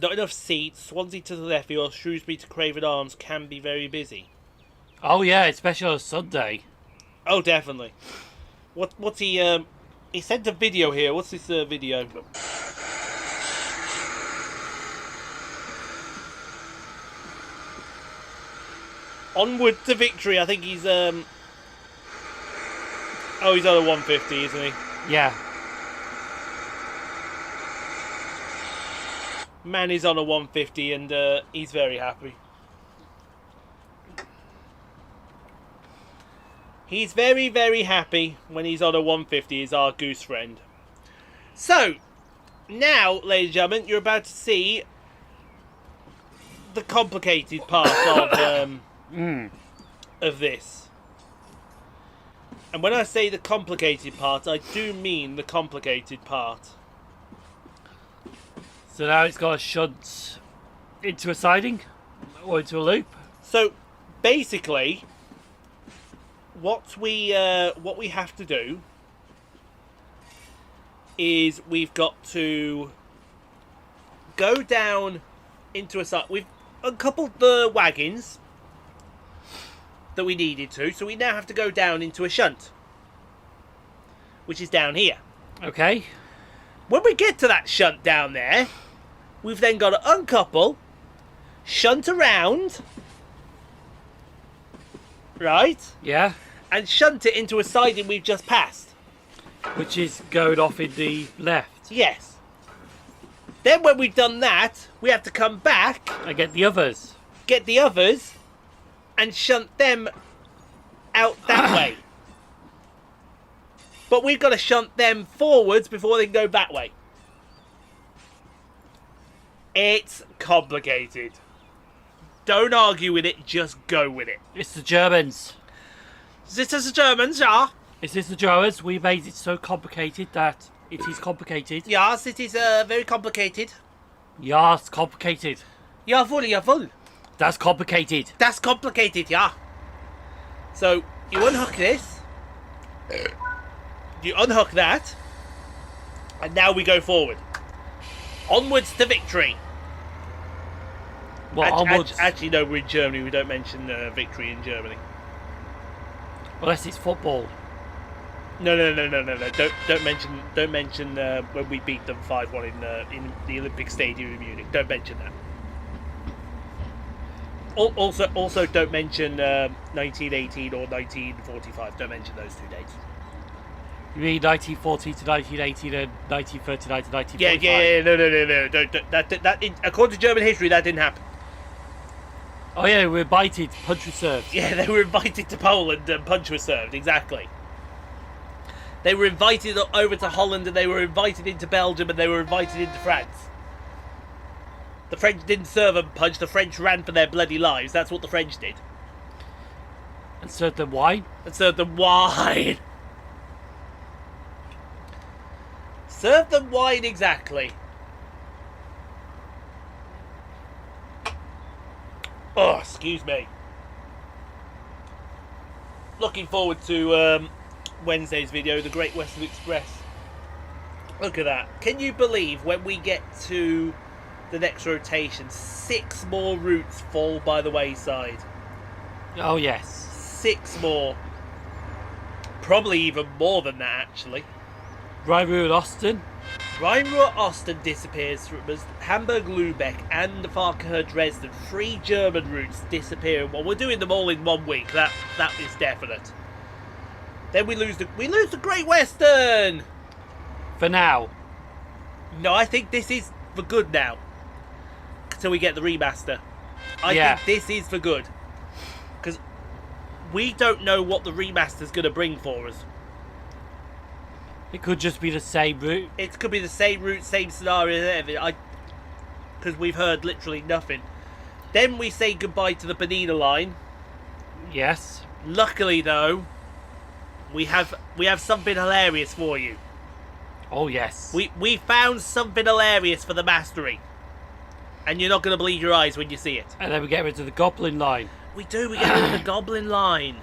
Not enough seats. Swansea to the left or Shrewsbury to Craven Arms can be very busy. Oh yeah, especially on a Sunday. Oh, definitely. What's he? He sent a video here. What's this video? Onward to victory. I think he's oh, he's on a 150, isn't he? Yeah. Man is on a 150 and he's very happy. He's very, very happy when he's on a 150. He's our goose friend. So, now, ladies and gentlemen, you're about to see the complicated part of this. And when I say the complicated part, I do mean the complicated part. So now it's got to shunt into a siding or into a loop. So basically, what we have to do is we've got to go down into a side. We've uncoupled the wagons that we needed to, so we now have to go down into a shunt, which is down here. Okay. When we get to that shunt down there, we've then got to uncouple, shunt around, right? Yeah. And shunt it into a siding we've just passed. Which is going off in the left. Yes. Then when we've done that, we have to come back, And get the others. get the others, and shunt them out that way. But we've got to shunt them forwards before they can go that way. It's complicated. Don't argue with it, just go with it. It's the Germans. This is the Germans, yeah? Is this the Germans? We made it so complicated that it is complicated. Yes, it is very complicated. Yes, complicated. Jawohl. That's complicated. That's complicated, yeah. So, you unhook this. You unhook that. And now we go forward. Onwards to victory. Well, onwards. Actually, no, we're in Germany. We don't mention victory in Germany. Unless it's football. No. Don't mention when we beat them 5-1 in the Olympic Stadium in Munich. Don't mention that. Also, don't mention 1918 or 1945. Don't mention those two dates. You mean 1914 to 1918 and 1939 to 1945? No. According to German history, that didn't happen. Oh yeah, we were invited, punch was served. Yeah, they were invited to Poland and punch was served, exactly. They were invited over to Holland and they were invited into Belgium and they were invited into France. The French didn't serve them punch, the French ran for their bloody lives. That's what the French did. And served them wine? And served them wine. Served them wine, exactly. Oh, excuse me. Looking forward to Wednesday's video, the Great Western Express. Look at that. Can you believe when we get to the next rotation, 6 more routes fall by the wayside? Oh yes. 6 more. Probably even more than that, actually. Rhine-Ruhr and Ostend. Rhine-Ruhr Ostend disappears from us. Hamburg-Lübeck and the Farquhar Dresden. 3 German routes disappear. Well, we're doing them all in 1 week. That is definite. Then we lose the Great Western. For now. No, I think this is for good now. Until we get the remaster. I think this is for good. Because we don't know what the remaster's going to bring for us. It could just be the same route. It could be the same route, same scenario, and everything. Because we've heard literally nothing. Then we say goodbye to the Bernina line. Yes. Luckily, though, we have something hilarious for you. Oh yes. We found something hilarious for the mastery. And you're not going to believe your eyes when you see it. And then we get rid of the Goblin line. We do. We get rid of the Goblin line.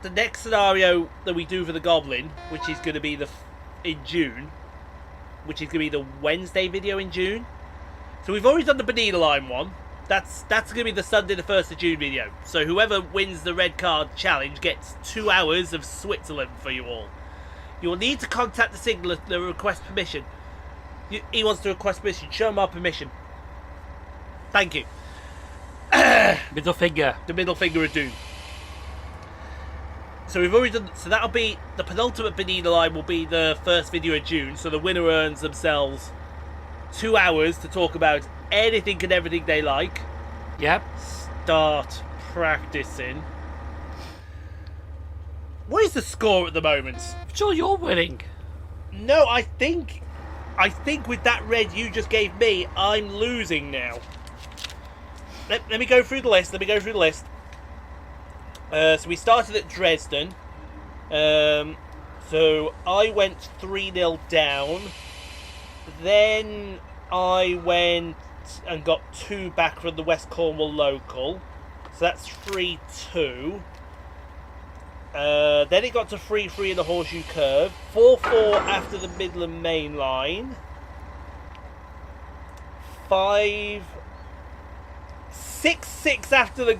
The next scenario that we do for the Goblin, which is going to be in June, which is going to be the Wednesday video in June. So we've already done the Bernina line one. That's going to be the Sunday the 1st of June video. So whoever wins the red card challenge gets 2 hours of Switzerland for you all. You will need to contact the signaller to request permission. He wants to request permission. Show him our permission. Thank you. Middle finger. The middle finger of doom. So we've already done. So that'll be the penultimate Bernina line. Will be the first video of June. So the winner earns themselves 2 hours to talk about anything and everything they like. Yep. Start practicing. What is the score at the moment? I'm sure you're winning. No, I think with that red you just gave me, I'm losing now. Let me go through the list. So we started at Dresden. So I went 3-0 down. Then I went and got 2 back from the West Cornwall local. So that's 3-2. Then it got to 3-3 in the Horseshoe Curve. 4-4 after the Midland Main Line. 6-6 after the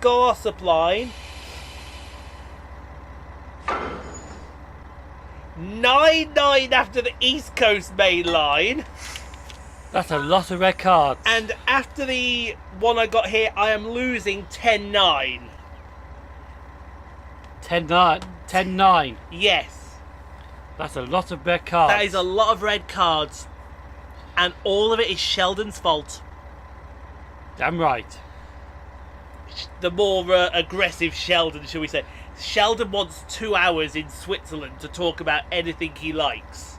Glossop Line. 9-9 after the East Coast Main Line. That's a lot of red cards. And after the one I got here, I am losing 10-9. 10-9. Yes. That's a lot of red cards. That is a lot of red cards. And all of it is Sheldon's fault. Damn right. The more aggressive Sheldon, shall we say. Sheldon wants 2 hours in Switzerland to talk about anything he likes.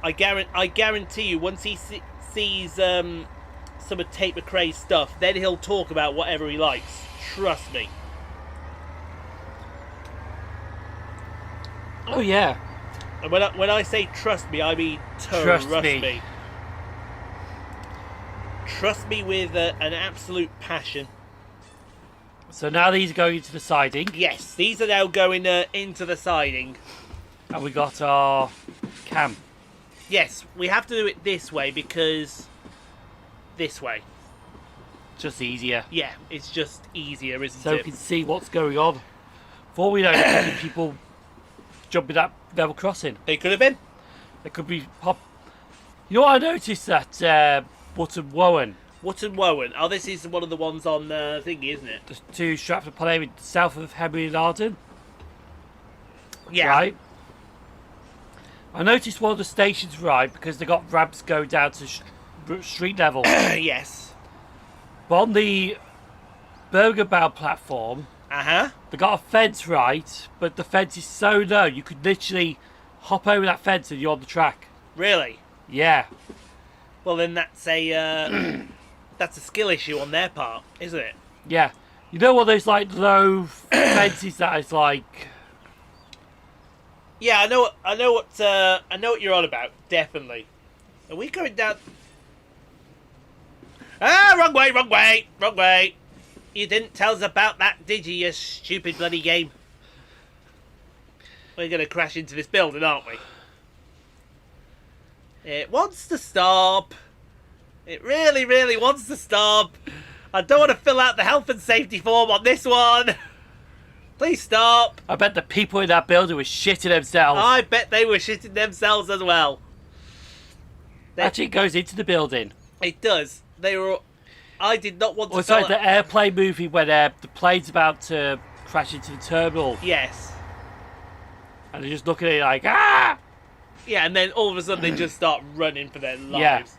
I guarantee you, once he sees some of Tate McRae's stuff, then he'll talk about whatever he likes. Trust me. Oh yeah. And when I say trust me, I mean trust me. Trust me with an absolute passion. So now these are going into the siding. Yes, these are now going into the siding. And we got our cam. Yes, we have to do it this way because this way. Just easier. Yeah, it's just easier, isn't So it? we can see what's going on. Before we know it, people jumping that level crossing. They could have been. There could be pop. You know what I noticed that Button Wowen. Woot and Wowan. Oh, this is one of the ones on thingy, isn't it? The two strapped upon him south of Henry and Arden. Yeah. Right. I noticed one of the stations, right, because they got ramps going down to street level. Yes. But on the Berger-bound platform, they got a fence, right, but the fence is so low you could literally hop over that fence and you're on the track. Really? Yeah. Well, then that's a that's a skill issue on their part, isn't it? Yeah. You know what those like low fences that is like. Yeah, I know what you're on about. Definitely. Are we going down? Ah, wrong way, wrong way, wrong way. You didn't tell us about that, did you stupid bloody game? We're going to crash into this building, aren't we? It wants to stop. It really, really wants to stop. I don't want to fill out the health and safety form on this one. Please stop. I bet the people in that building were shitting themselves. I bet they were shitting themselves as well. Actually, it goes into the building. It does. They were. I did not want to. It's like the airplane movie where the plane's about to crash into the terminal. Yes. And they're just looking at it like, ah! Yeah, and then all of a sudden they just start running for their lives.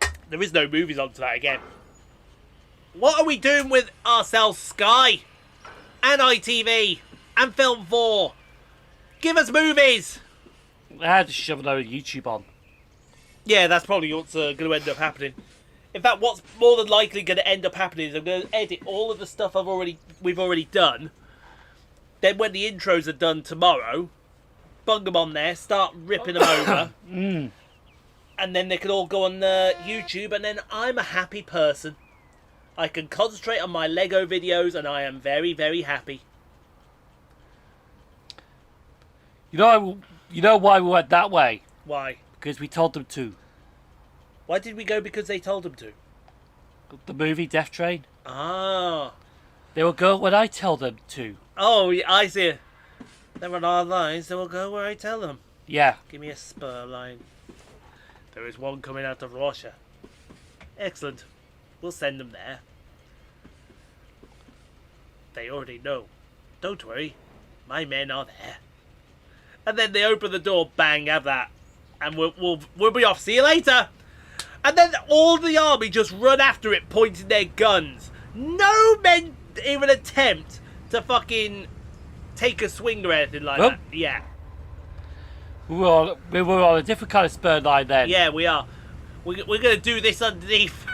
Yeah. There is no movies onto that again. What are we doing with ourselves, Sky? And ITV? And Film 4? Give us movies! I had to shove a load of YouTube on. Yeah, that's probably what's going to end up happening. In fact, what's more than likely going to end up happening is I'm going to edit all of the stuff we've already done. Then when the intros are done tomorrow, bung them on there, start ripping them over. And then they can all go on YouTube, and then I'm a happy person. I can concentrate on my Lego videos, and I am very, very happy. You know why we went that way? Why? Because we told them to. Why did we go because they told them to? The movie Death Train. Ah. They will go when I tell them to. Oh, yeah, I see. There are our lines, they will go where I tell them. Yeah. Give me a spur line. There is one coming out of Russia. Excellent. We'll send them there. They already know. Don't worry. My men are there. And then they open the door, bang, have that. And we'll be off. See you later. And then all the army just run after it, pointing their guns. No men even attempt to fucking take a swing or anything like that. Yeah. We were on a different kind of spur line then. Yeah, we are. We're going to do this underneath.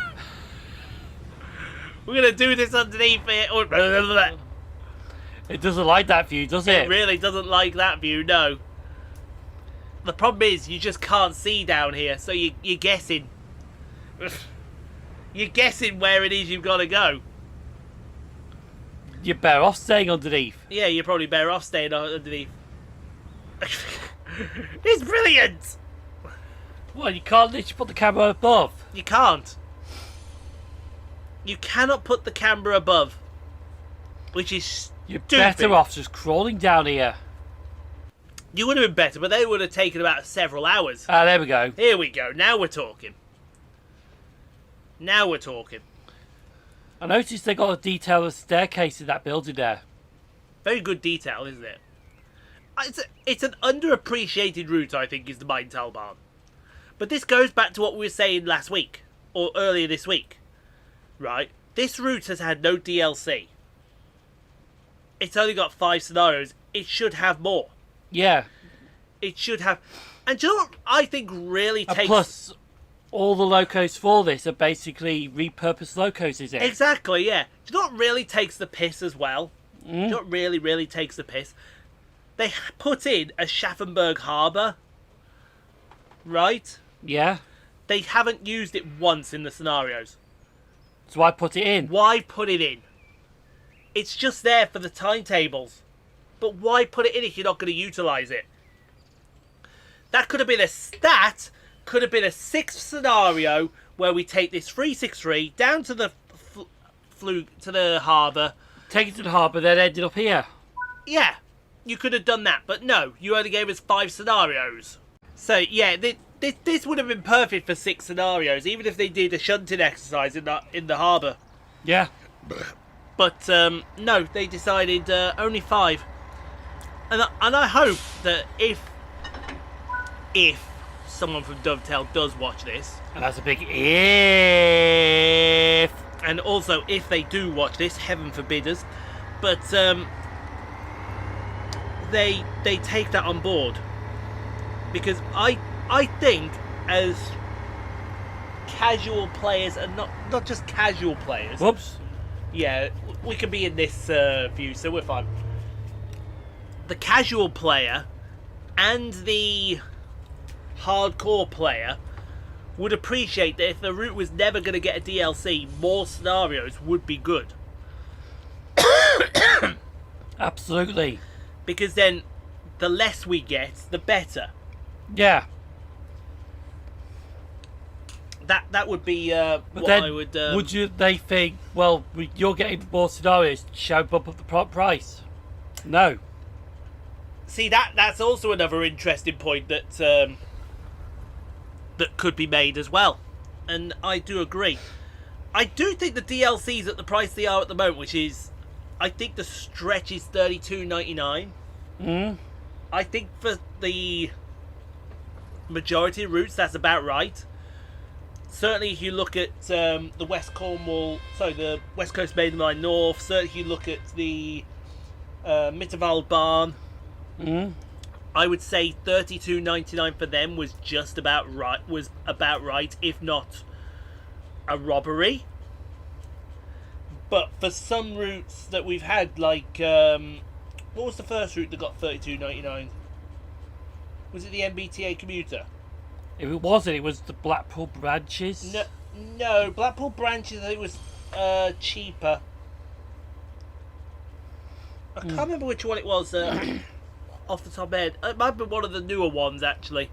We're going to do this underneath it. It doesn't like that view, does it? It really doesn't like that view, no. The problem is you just can't see down here, so you're guessing. You're guessing where it is you've got to go. You're better off staying underneath. Yeah, you're probably better off staying underneath. It's brilliant! Well, you can't literally put the camera above. You can't. You cannot put the camera above. Which is stupid. You're better off just crawling down here. You would have been better, but they would have taken about several hours. Ah, there we go. Here we go. Now we're talking. Now we're talking. I noticed they got a detailed staircase in that building there. Very good detail, isn't it? It's an underappreciated route, I think, is the Maintahlbahn. But this goes back to what we were saying last week, or earlier this week. Right? This route has had no DLC. It's only got 5 scenarios. It should have more. Yeah. It should have... And do you know what I think really takes... Plus, all the locos for this are basically repurposed locos, is it? Exactly, yeah. Do you know what really takes the piss as well? Do you know what really, really takes the piss? They put in a Aschaffenberg harbour. Right? Yeah. They haven't used it once in the scenarios. So I put it in. Why put it in? It's just there for the timetables. But why put it in if you're not going to utilise it? That could have been could have been a 6th scenario where we take this 363 down to the to the harbour. Take it to the harbour, then ended up here. Yeah, you could have done that, but no, you only gave us 5 scenarios. So yeah, this would have been perfect for 6 scenarios, even if they did a shunting exercise in the harbour. Yeah. But no, they decided only 5. And I hope that if someone from Dovetail does watch this, And that's a big if. and also if they do watch this, heaven forbid us, but they take that on board, because I think as casual players, and not just casual players. Whoops. Yeah, we can be in this view, so we're fine. The casual player and the hardcore player would appreciate that if the route was never going to get a DLC, more scenarios would be good. Absolutely. Because then the less we get, the better. Yeah. That would be But what then, I would... they think, well, you're getting more scenarios, shall we bump up the price? No. See, that's also another interesting point that that could be made as well. And I do agree. I do think the DLCs at the price they are at the moment, which is, I think the stretch is $32.99. I think for the majority of routes, that's about right. Certainly, if you look at the the West Coast Main Line North. Certainly, if you look at the Maintahlbahn, I would say $32.99 for them was just about right. Was about right, if not a robbery. But for some routes that we've had, like what was the first route that got $32.99? Was it the MBTA commuter? If it wasn't, it was the Blackpool branches. No, Blackpool branches, I think, was cheaper. I can't remember which one it was off the top of my head. It might have been one of the newer ones, actually.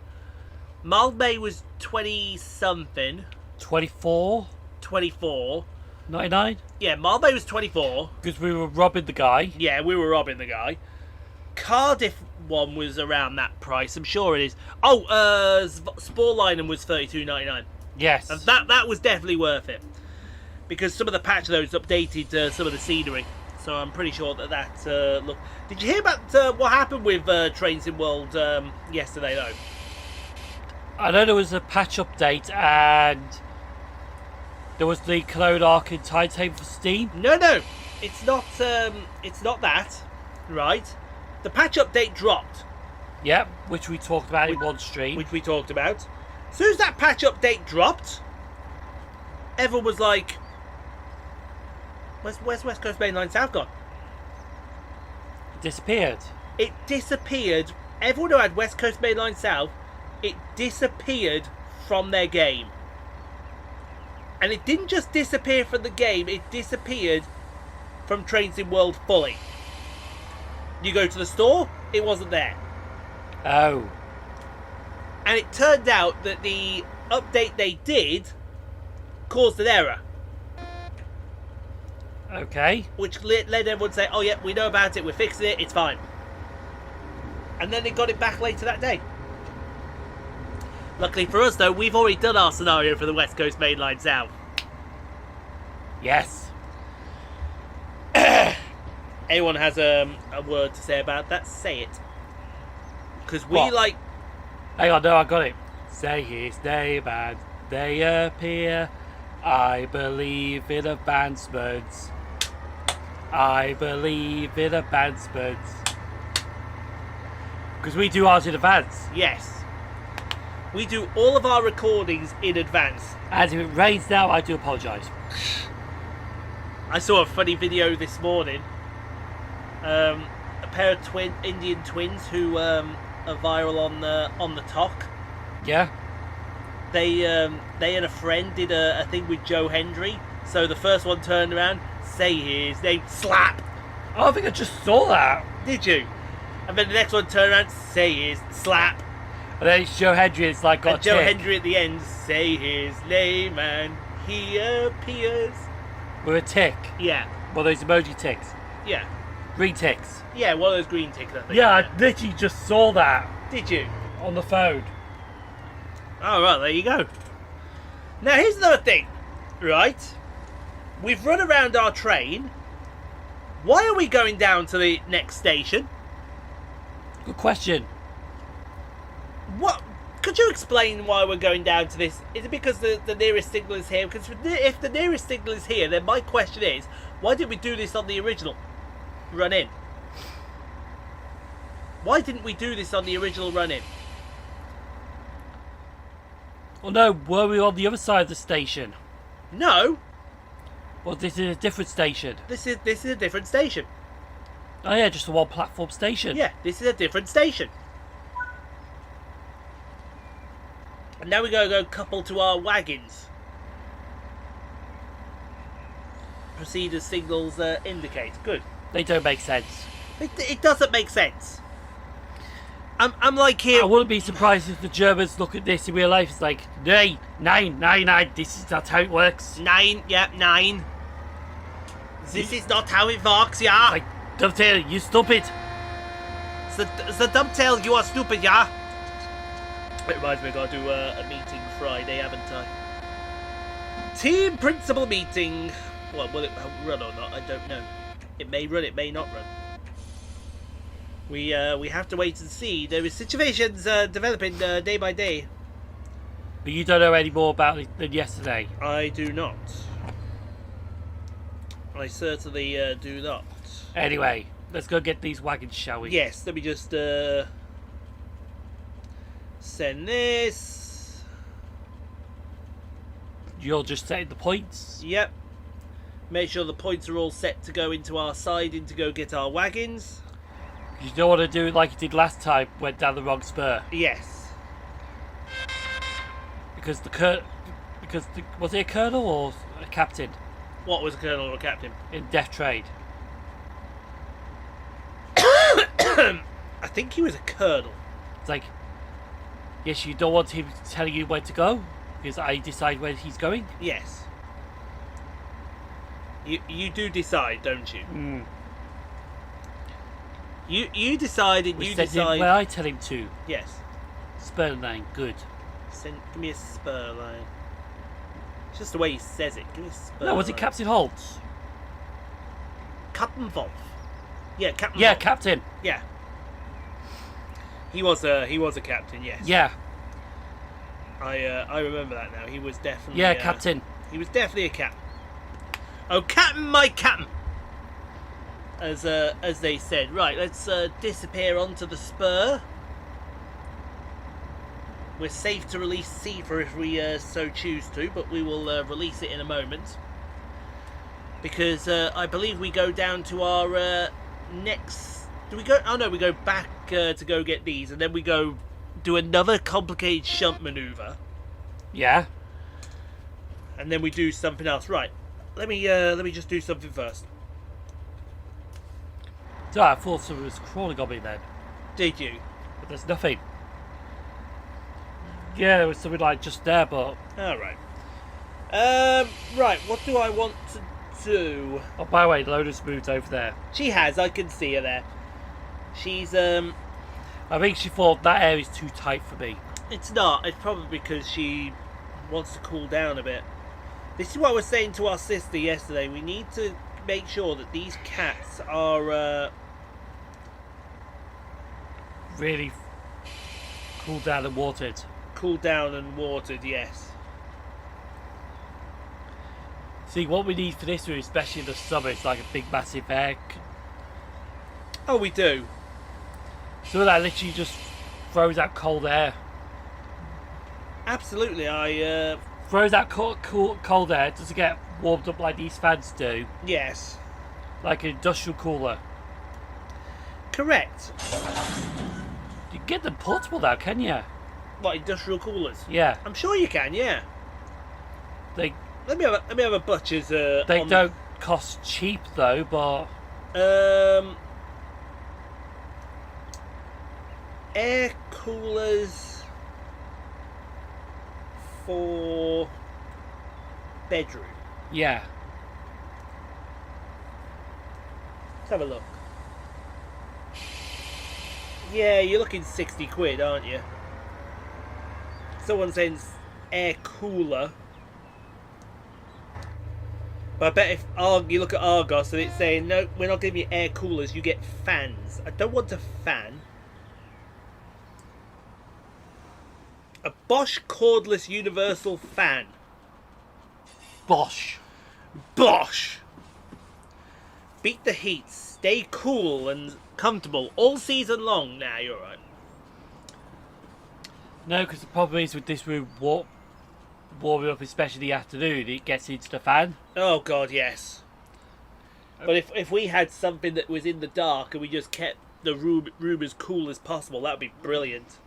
Malmö was 20-something. 24? 24. 99? Yeah, Malmö was 24. Because we were robbing the guy. Yeah, we were robbing the guy. Cardiff one was around that price, I'm sure it is. Oh, Sporlinen was $32.99. Yes. And that was definitely worth it. Because some of the patch of those updated some of the scenery. So I'm pretty sure that look. Did you hear about what happened with Trains in World yesterday, though? I know there was a patch update and there was the Cologne Arc and timetable for Steam. No, it's not. It's not that, right? The patch update dropped. Yep, which we talked about in one stream. Which we talked about. As soon as that patch update dropped, everyone was like, "Where's West Coast Main Line South gone?" It disappeared. It disappeared. Everyone who had West Coast Main Line South, it disappeared from their game. And it didn't just disappear from the game, it disappeared from Trains in World fully. You go to the store, it wasn't there. Oh. And it turned out that the update they did caused an error. Okay. Which led everyone to say, oh yeah, we know about it, we're fixing it, it's fine. And then they got it back later that day. Luckily for us though, we've already done our scenario for the West Coast Main Line South. Yes. Anyone has a word to say about that, say it. Because we What? like... Hang on, no, I got it. Say his name and they appear. I believe in advancements. I believe in advancements. Because we do ours in advance. Yes. We do all of our recordings in advance. And if it rains now, I do apologise. I saw a funny video this morning. A pair of Indian twins who are viral on the talk. Yeah? They and a friend did a thing with Joe Hendry. So the first one turned around, say his name, slap. Oh, I think I just saw that. Did you? And then the next one turned around, say his, slap. And then it's Joe Hendry, it's like got And Joe tick. Hendry at the end, say his name and he appears. With a tick. Yeah, One of those emoji ticks. yeah. Green ticks. Yeah, one of those green ticks, I think. Yeah, I literally just saw that Did you? on the phone. All right, there you go. Now here's another thing, right? We've run around our train. Why are we going down to the next station? Good question. What? Could you explain why we're going down to this? Is it because the nearest signal is here? Because if the nearest signal is here, then my question is, why did we do this on the original run in? Why didn't we do this on the original run in? Well, no, were we on the other side of the station? No, Well, this is a different station. this is a different station. Oh yeah, just a one platform station. Yeah, this is a different station. And now we gotta go couple to our wagons. Proceed as signals indicate. Good. They don't make sense. It doesn't make sense. I'm like here. I wouldn't be surprised if the Germans look at this in real life. It's like, nine, this is not how it works. 9, yep, 9. This is not how it works, yeah. Like, Dovetail, you stupid. The dumbtail, you are stupid, yeah. It reminds me, I gotta do a meeting Friday, haven't I? Team principal meeting. Well, will it run or not? I don't know. It may run, it may not run. We have to wait and see. There is situations developing day by day. But you don't know any more about it than yesterday. I do not. I certainly do not. Anyway, let's go get these wagons, shall we? Yes, let me just send this. You're just setting the points. Yep. Make sure the points are all set to go into our siding to go get our wagons. You don't want to do it like you did last time, went down the wrong spur. Yes. Because was it a colonel or a captain What was a colonel or a captain? in Death Trade? I think he was a colonel. It's like, yes, you don't want him telling you where to go because I decide where he's going. Yes. You do decide, don't you? Mm. You decide and We you send him decide. where I tell him to. Yes. Spur line, good. Give me a spur line. It's just the way he says it. Give me a spur. No, was it line. Captain Holtz? Captain Wolf? Yeah, Captain. Yeah, Wolf. Captain. Yeah. He was a captain. Yes. Yeah, I remember that now. He was definitely. yeah, Captain. He was definitely a captain. Oh, captain, my captain. As they said. Right, let's disappear onto the spur. We're safe to release Seafer if we so choose to, but we will release it in a moment. Because I believe we go down to our next... Do we go... Oh no, we go back to go get these, and then we go do another complicated shunt manoeuvre. Yeah. And then we do something else. Right, let me just do something first. So I thought someone was crawling on me then, Did you? but there's nothing. Yeah, there was something like just there, but... Alright. Right, what do I want to do? Oh, by the way, Loda's moved over there. She has, I can see her there. She's, I think she thought that area's too tight for me. it's not. It's probably because she wants to cool down a bit. This is what I was saying to our sister yesterday. We need to make sure that these cats are, Really cooled down and watered. cooled down and watered, yes. See, what we need for this room, especially in the summer, is like a big massive air. Oh, we do. So that literally just throws out cold air. Absolutely, Throws out cold air, doesn't get warmed up like these fans do. yes. Like an industrial cooler. Correct. You can get them portable now, can you? What, industrial coolers? Yeah. I'm sure you can, yeah. They Let me have a butcher's, they on- don't cost cheap though, but air coolers for bedroom. yeah. Let's have a look. Yeah, you're looking 60 quid, aren't you? someone sends air cooler. But I bet if you look at Argos and it's saying, no, we're not giving you air coolers, you get fans. I don't want a fan. A Bosch cordless universal fan. Bosh. Bosch! Beat the heat, stay cool and comfortable all season long. Nah, you're right. No, because the problem is with this room warming up, especially in the afternoon, it gets into the fan. Oh god, yes. But if we had something that was in the dark and we just kept the room as cool as possible, that would be brilliant.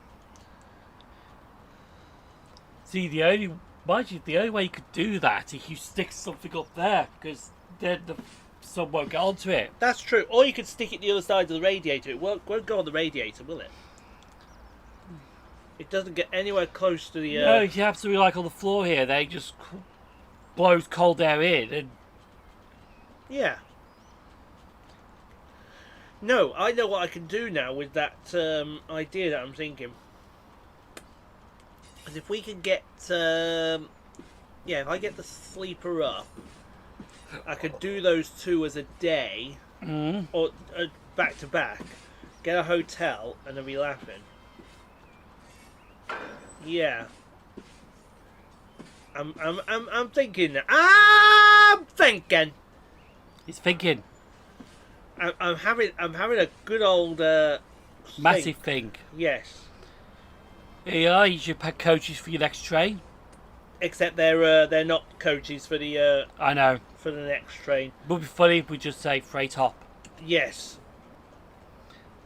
See, the only way you could do that is you stick something up there, because then the sun won't get onto it. That's true. Or you could stick it the other side of the radiator. It won't go on the radiator, will it? It doesn't get anywhere close to the... No, you have to be like on the floor here. They just blows cold air in. And yeah. No, I know what I can do now with that idea that I'm thinking. Because if we can get... yeah, if I get the sleeper up, I could do those two as a day, or back to back, get a hotel, and then be laughing. Yeah. I'm thinking. I'm thinking. he's thinking. I'm having a good old Massive thing. Yes. Yeah, you should pack coaches for your next train. Except they're not coaches for the I know. for the next train. It would be funny if we just say freight hop. Yes.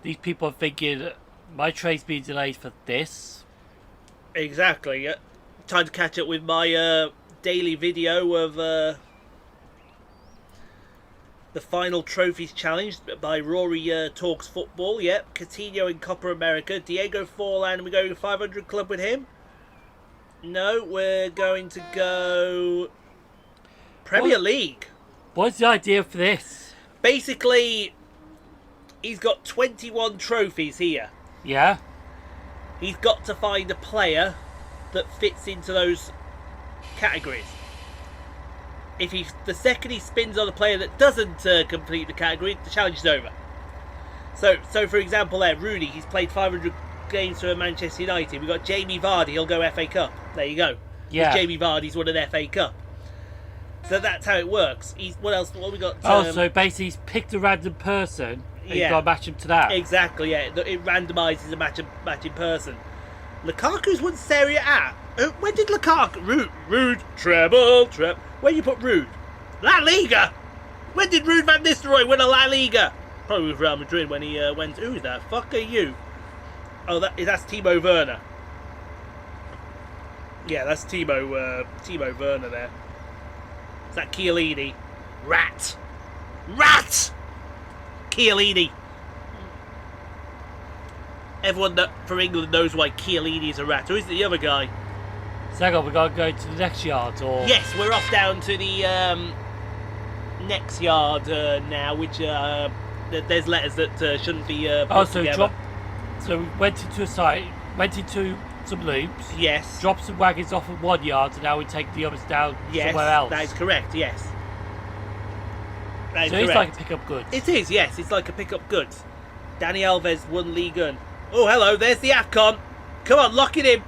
These people are thinking, my train's being delayed for this. Exactly. Time to catch up with my daily video of the final trophies challenge by Rory Talks Football. Yep, Coutinho in Copa America. Diego Forlan, we're going to 500 Club with him? No, we're going to go Premier League. What's the idea for this? Basically, he's got 21 trophies here. Yeah? He's got to find a player that fits into those categories. If the second he spins on a player that doesn't complete the category, the challenge is over. So for example, there, Rooney, he's played 500 games for Manchester United. We've got Jamie Vardy, he'll go FA Cup. There you go. Yeah. Jamie Vardy's won an FA Cup. So that's how it works. What else? What we got? So basically he's picked a random person and Yeah. you've got to match him to that. Exactly, yeah. It randomises a matching person. Lukaku's won Serie A. When did Lukaku... Rude. Treble. Where you put Rude? La Liga. When did Rude Van Nistelrooy win a La Liga? Probably with Real Madrid when he went... Who's that? Fuck are you? Oh, that's Timo Werner. Yeah, that's Timo Werner there. Is that Chiellini? Rat! Chiellini! Everyone from England knows why Chiellini is a rat. Or is it the other guy? So hang on, we've got to go to the next yard, or... Yes, we're off down to the next yard now, which there's letters that shouldn't be put together. So we went into a site, went into some loops. Yes. Dropped some wagons off at one yard, and now we take the others down somewhere else. That is correct, yes. That is so correct. it's like a pick-up goods. It is, yes, it's like a pick-up goods. Dani Alves won League One. Oh, hello, there's the AFCON. Come on, lock it in.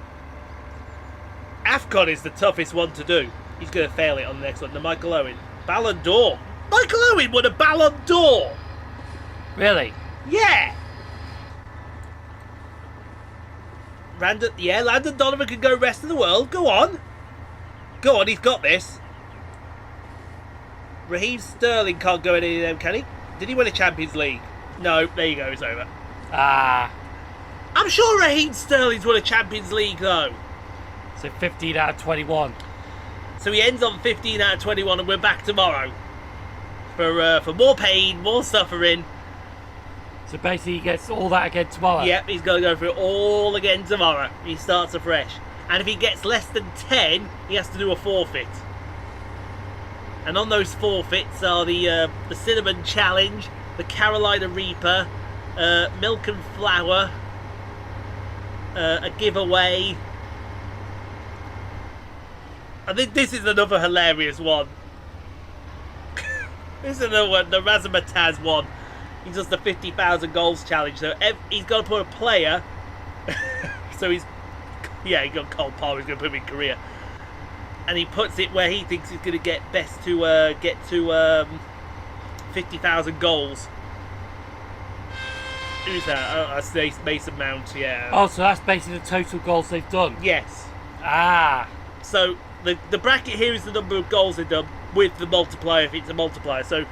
AFCON is the toughest one to do. He's going to fail it on the next one. The Michael Owen. Ballon d'Or. Michael Owen won a Ballon d'Or. Really? Yeah. Landon Donovan can go rest of the world. Go on, he's got this. Raheem Sterling can't go in any of them, can he? Did he win a Champions League? No, there you go, it's over. I'm sure Raheem Sterling's won a Champions League though. So 15 out of 21. So he ends on 15 out of 21 and we're back tomorrow. For more pain, more suffering. So basically he gets all that again tomorrow. Yep, he's going to go through it all again tomorrow. He starts afresh. And if he gets less than 10, he has to do a forfeit. And on those forfeits are the Cinnamon Challenge, the Carolina Reaper, Milk and Flour, a giveaway, I think this is another hilarious one. This is another one, the Razzmatazz one. He does the 50,000 goals challenge. So he's got to put a player. So he got Cole Palmer. He's going to put him in Korea, and he puts it where he thinks he's going to get best to get to 50,000 goals. Who's that? Oh, that's Mason Mount. Yeah. Oh, so that's basically the total goals they've done. Yes. Ah. So the bracket here is the number of goals they've done with the multiplier if it's a multiplier. So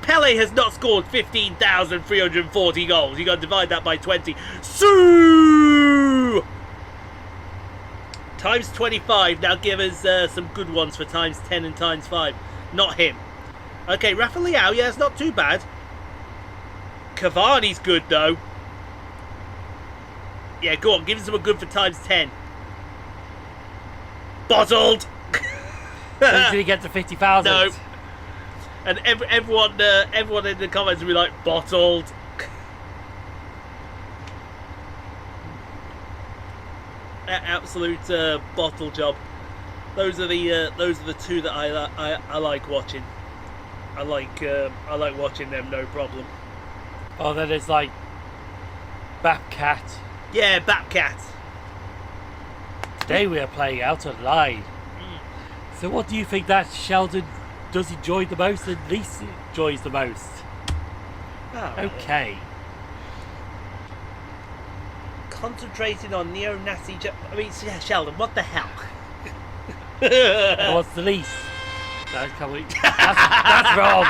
Pele has not scored 15,340 goals. You got to divide that by 20. So times 25. Now give us some good ones for times 10 and times 5. Not him. Okay, Rafa Leao. Yeah, it's not too bad. Cavani's good though. Yeah, go on. Give us some good for times 10. Bottled. Did he get to 50,000? No. And everyone in the comments will be like, bottled. Absolute bottle job. Those are the two that I like watching. I like watching them, no problem. Oh, then there's like Bapcat. Yeah, Bapcat. Today we are playing Out of Line. So what do you think that Sheldon does enjoy the most and least enjoys the most? Oh, okay. Concentrating on neo-Nazi... Sheldon, what the hell? And what's the least? That's wrong.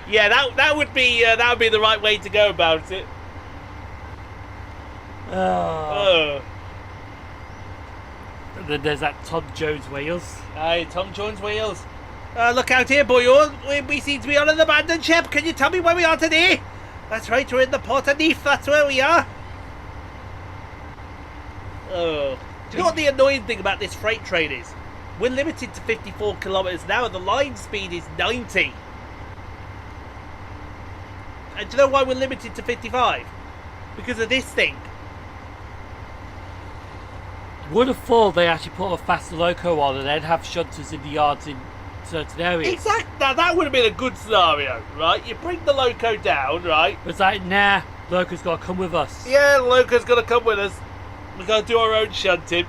Yeah, that would be the right way to go about it. And then there's that Tom Jones Wales. Aye, Tom Jones Wales. Look out here, boyo. We seem to be on an abandoned ship. Can you tell me where we are today? That's right, we're in the Port of Neath. That's where we are. Oh. Do you know what the annoying thing about this freight train is? We're limited to 54 kilometres an hour. The line speed is 90. And do you know why we're limited to 55? Because of this thing. Would have thought they actually put a faster loco on and then have shunters in the yards in certain areas. Exactly. Now that would have been a good scenario, right? You bring the loco down, right? But it's like, nah, loco's got to come with us. Yeah, the loco's got to come with us. We've got to do our own shunting.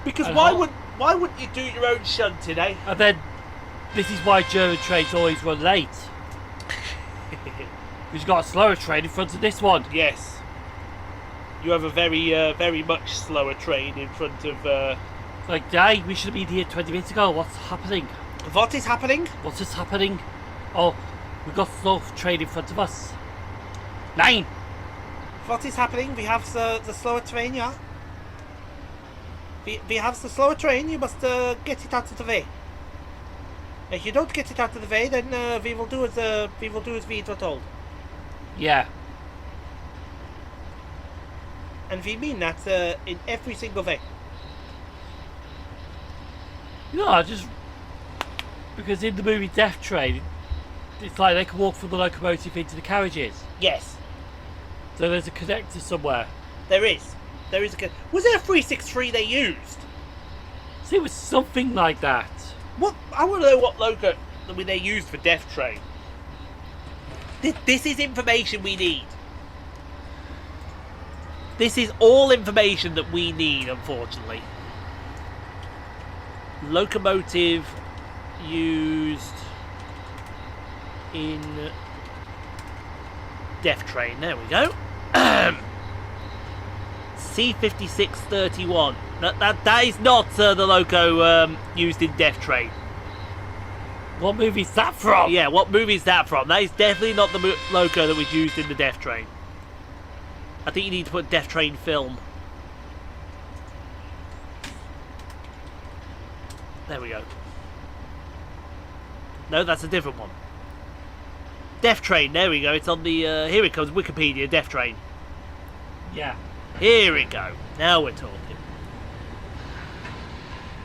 Because And why wouldn't you do your own shunting, eh? And then, this is why German trains always run late. Because you've got a slower train in front of this one. Yes. You have a very much slower train in front of... It's like, hey, we should have been here 20 minutes ago. What's happening? What is happening? What is happening? Oh, we've got slow train in front of us. 9! What is happening? We have the slower train, yeah? We have the slower train. You must get it out of the way. If you don't get it out of the way, then we will do as we were told. Yeah. And we mean that in every single way. You know, because in the movie Death Train, it's like they can walk from the locomotive into the carriages. Yes. So there's a connector somewhere. There is. Was it a 363 they used? See, it was something like that. What? I want to know what loco they used for Death Train. This is information we need. This is all information that we need, unfortunately. Locomotive used in Death Train. There we go. C5631. That is not the loco used in Death Train. What movie is that from? Yeah, what movie is that from? That is definitely not the loco that was used in the Death Train. I think you need to put Death Train film. There we go. No, that's a different one. Death Train, there we go. It's on the... here it comes, Wikipedia, Death Train. Yeah. Here we go. Now we're talking.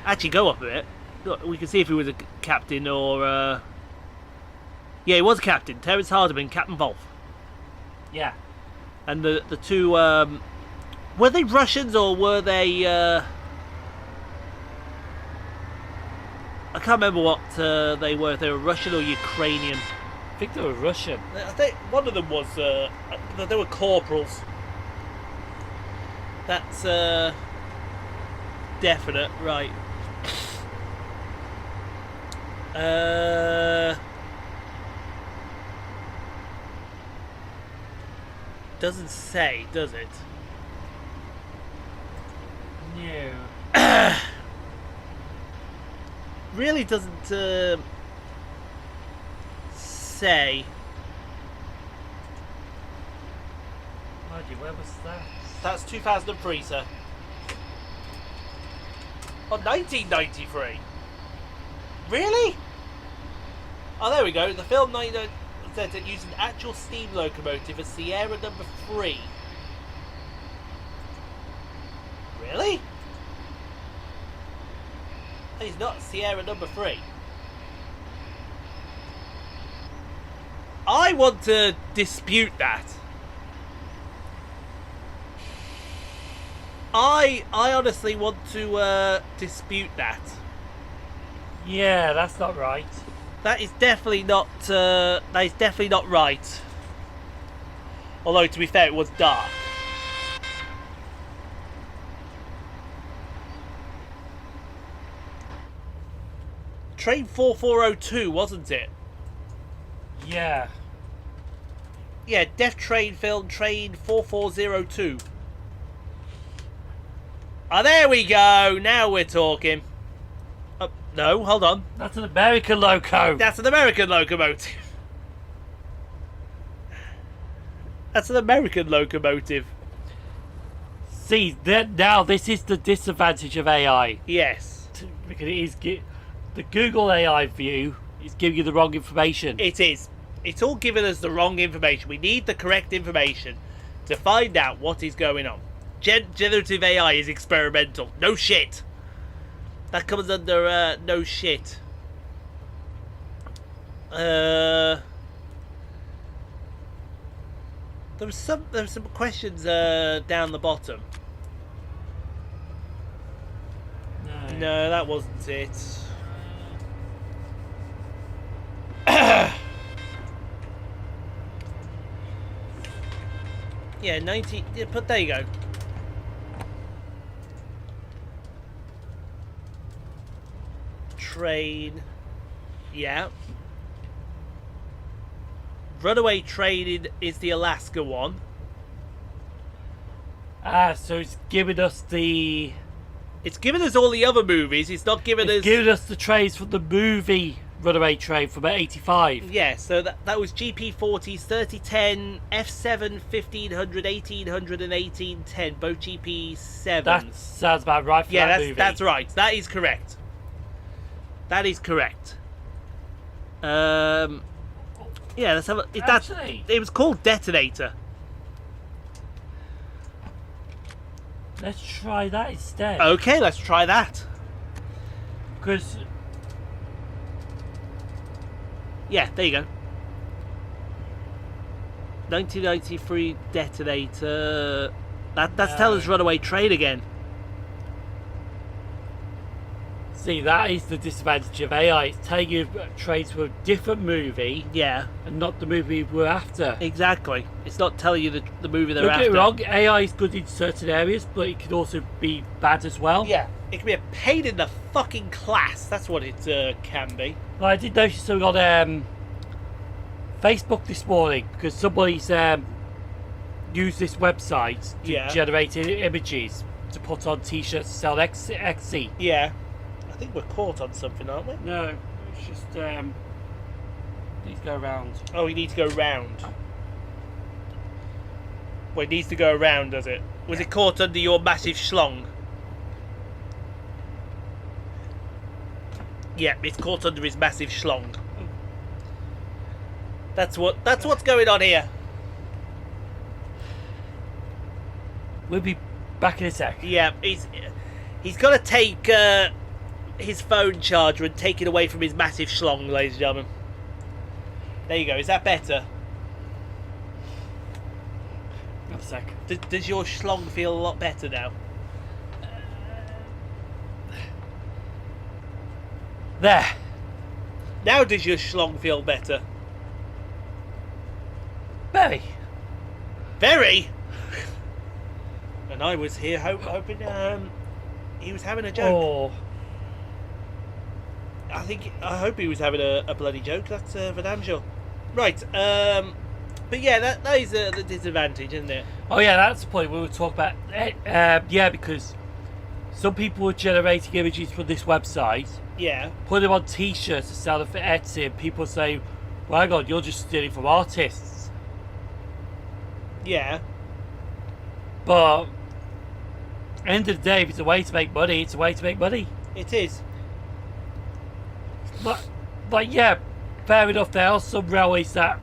Actually, go up a bit. Look, we can see if he was a captain or... Yeah, he was a captain. Terence Hardiman, Captain Wolf. Yeah. And the two... were they Russians or were they... I can't remember what they were. If they were Russian or Ukrainian. I think they were Russian. I think one of them was. They were corporals. That's definite, right? Doesn't say, does it? No. Really doesn't say. Margie, where was that? That's 2003, sir. Oh, 1993. Really? Oh, there we go. The film 1990 said it used an actual steam locomotive, a Sierra number 3. Really? It's not Sierra number 3. I want to dispute that. I honestly want to dispute that. Yeah, that's not right. That is definitely not. That is definitely not right. Although, to be fair, it was dark. Train 4402, wasn't it? Yeah. Yeah, Death Train film, Train 4402. Ah, there we go. Now we're talking. No, hold on. That's an American loco. That's an American locomotive. That's an American locomotive. See, now this is the disadvantage of AI. Yes. Because it is the Google AI view is giving you the wrong information. It is. It's all giving us the wrong information. We need the correct information to find out what is going on. Generative AI is experimental. No shit. That comes under no shit. There was some questions down the bottom. No, that wasn't it. Yeah, 90. Yeah, but there you go. Train. Yeah. Runaway Train is the Alaska one. So it's giving us the... It's giving us all the other movies. It's not giving us... It's giving us the trains from the movie Runaway Train from 85. Yeah, so that was GP40s, 3010, F7, 1500, 1800 and 1810. Both GP7s. That sounds about right for that movie. That's right. That is correct. That is correct. Yeah, let's have a... It was called Detonator. Let's try that instead. Okay, let's try that. Because... Yeah, there you go. 1993 Detonator. That's telling us Runaway Train again. See, that is the disadvantage of AI. It's telling you trains from a different movie. Yeah. And not the movie we're after. Exactly. It's not telling you the movie they're Don't after. get me wrong, AI is good in certain areas, but it can also be bad as well. Yeah. It can be a pain in the fucking class. That's what it can be. Well, I did notice something on Facebook this morning, because somebody's used this website to generate images to put on t-shirts to sell Etsy. Yeah. I think we're caught on something, aren't we? No, it's just needs to go around. Oh, we need to go round. Well, it needs to go around, does it? Was it caught under your massive schlong? Yeah, it's caught under his massive schlong. That's what's going on here. We'll be back in a sec. Yeah, he's got to take his phone charger and take it away from his massive schlong, ladies and gentlemen. There you go. Is that better? Have a sec. Does your schlong feel a lot better now? There. Now does your schlong feel better? Very. Very. And I was here hoping he was having a joke. Oh. I hope he was having a bloody joke. That's for damn sure. Right. But yeah, that is the disadvantage, isn't it? Oh yeah, that's the point we were talking about. Yeah, because some people were generating images from this website, Yeah. put them on T-shirts to sell them for Etsy, and people say, "Well, hang on, you're just stealing from artists." Yeah. But end of the day, if it's a way to make money, it's a way to make money. It is. But yeah, fair enough. There are some railways that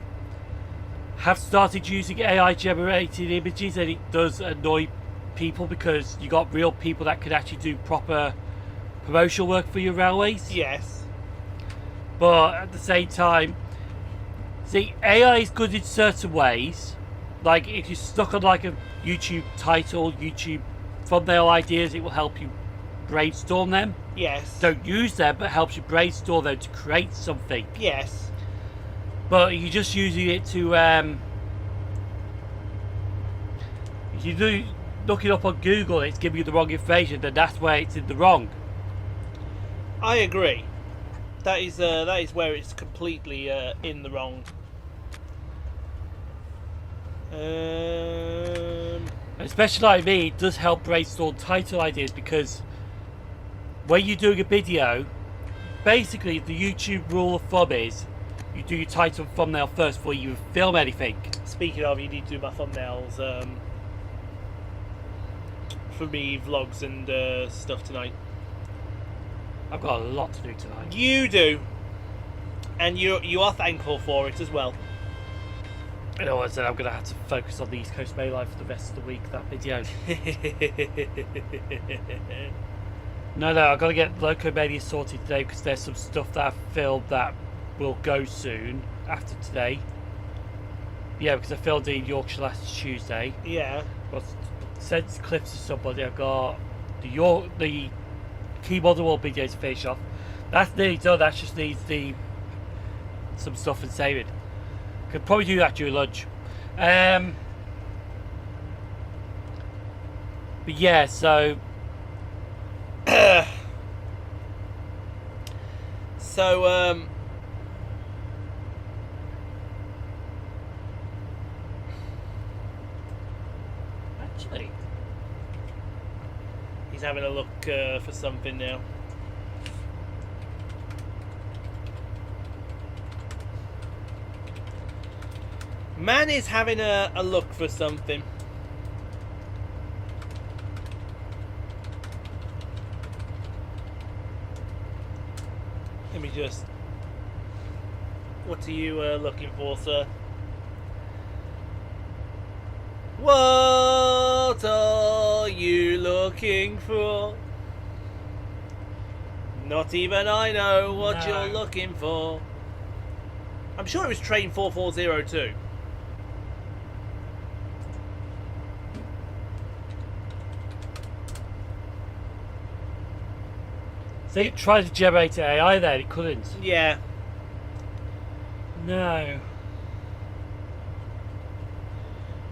have started using AI generated images, and it does annoy people because you got real people that can actually do proper promotional work for your railways. Yes. But at the same time, see, AI is good in certain ways. Like if you're stuck on like a YouTube title, YouTube thumbnail ideas, it will help you brainstorm them. Yes. Don't use them, but helps you brainstorm them to create something. Yes. But you're just using it to if you do look it up on Google and it's giving you the wrong information, then that's where it's in the wrong. I agree. That is where it's completely in the wrong. Especially like me, it does help brainstorm title ideas because when you're doing a video, basically the YouTube rule of thumb is you do your title and thumbnail first before you film anything. Speaking of, you need to do my thumbnails for me vlogs and stuff tonight. I've got a lot to do tonight. You do, and you are thankful for it as well. You know what I said, I'm going to have to focus on the East Coast Main Line for the rest of the week, that video. No, I've got to get Locomania sorted today because there's some stuff that I've filmed that will go soon after today. Yeah, because I filmed in Yorkshire last Tuesday. Yeah. But sent clips to somebody. I've got the keyboard and wall video to finish off. That's nearly done. That just needs some stuff and saving. Could probably do that during lunch. But yeah, so actually, he's having a look for something now. Man is having a look for something. Let me just... What are you looking for, sir? What are you looking for? Not even I know what you're looking for. I'm sure it was train 4402. so it tried to generate AI there, it couldn't. Yeah. No.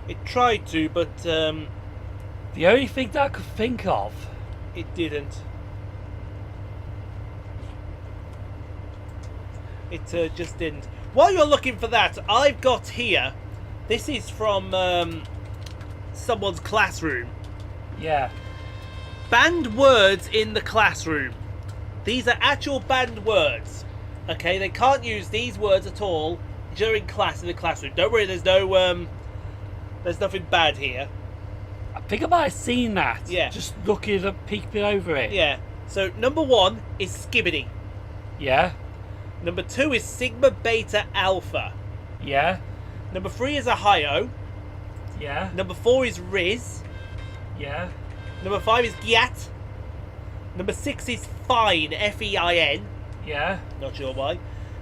It tried to, but The only thing that I could think of, it didn't. It just didn't. While you're looking for that, I've got here, this is from someone's classroom. yeah. Banned words in the classroom. These are actual banned words. Okay, they can't use these words at all during class in the classroom. Don't worry, there's nothing bad here. I think I might have seen that. Yeah. Just looking at peeking over it. Yeah. So number 1 is skibbity. Yeah. Number 2 is sigma beta alpha. Yeah. Number 3 is ohio. Yeah. Number 4 is riz. Yeah. Number 5 is gyat. Number 6 is fine, F-E-I-N. Yeah. Not sure why.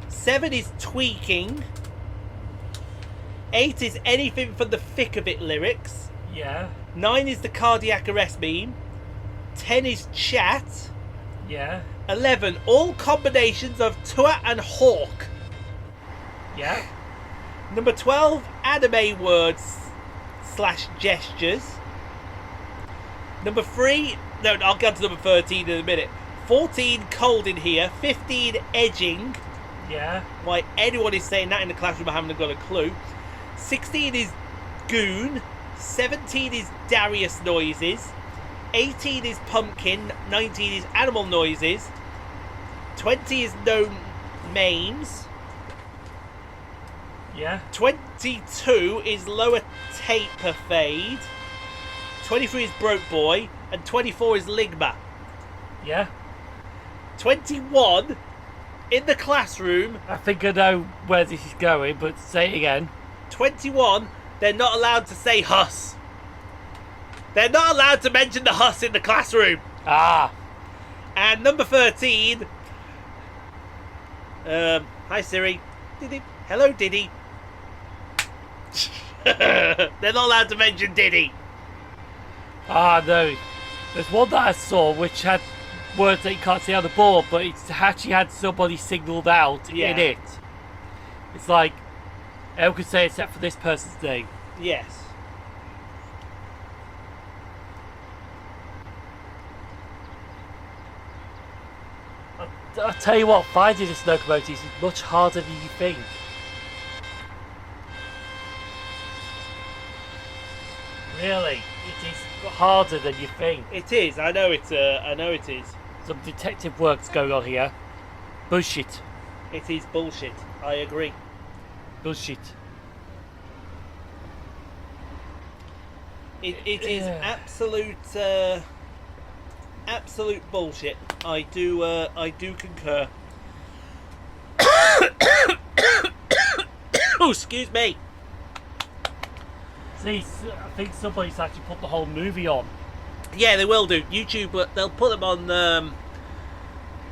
7 is tweaking. 8 is anything from the thick of it lyrics. Yeah. 9 is the cardiac arrest meme. 10 is chat. Yeah. 11. All combinations of Tua and Hawk. Yeah. Number 12. Anime words / gestures. Number 3. No, I'll get to number 13 in a minute. 14. Cold in here. 15. Edging. Yeah. Why anyone is saying that in the classroom, I haven't got a clue. 16 is goon. 17 is Darius noises. 18 is pumpkin. 19 is animal noises. 20 is no names. Yeah. 22 is lower taper fade. 23 is broke boy. And 24 is ligma. Yeah. 21 in the classroom. I think I know where this is going, but say it again. 21, they're not allowed to say huss. They're not allowed to mention the huss in the classroom. Ah. And number 13, hi Siri. Diddy. Hello Diddy. They're not allowed to mention Diddy. Ah, no. There's one that I saw which had words that you can't see on the board, but it's actually had somebody signalled out in it. It's like, everyone could say except for this person's name. Yes. I'll tell you what, finding this locomotive is much harder than you think. Really, it is harder than you think. It is. I know it. I know it is. Some detective work's going on here. Bullshit. It is bullshit. I agree. Bullshit. It is absolute absolute bullshit. I do concur. Oh, excuse me. See, I think somebody's actually put the whole movie on. Yeah, they will do. YouTube, they'll put them on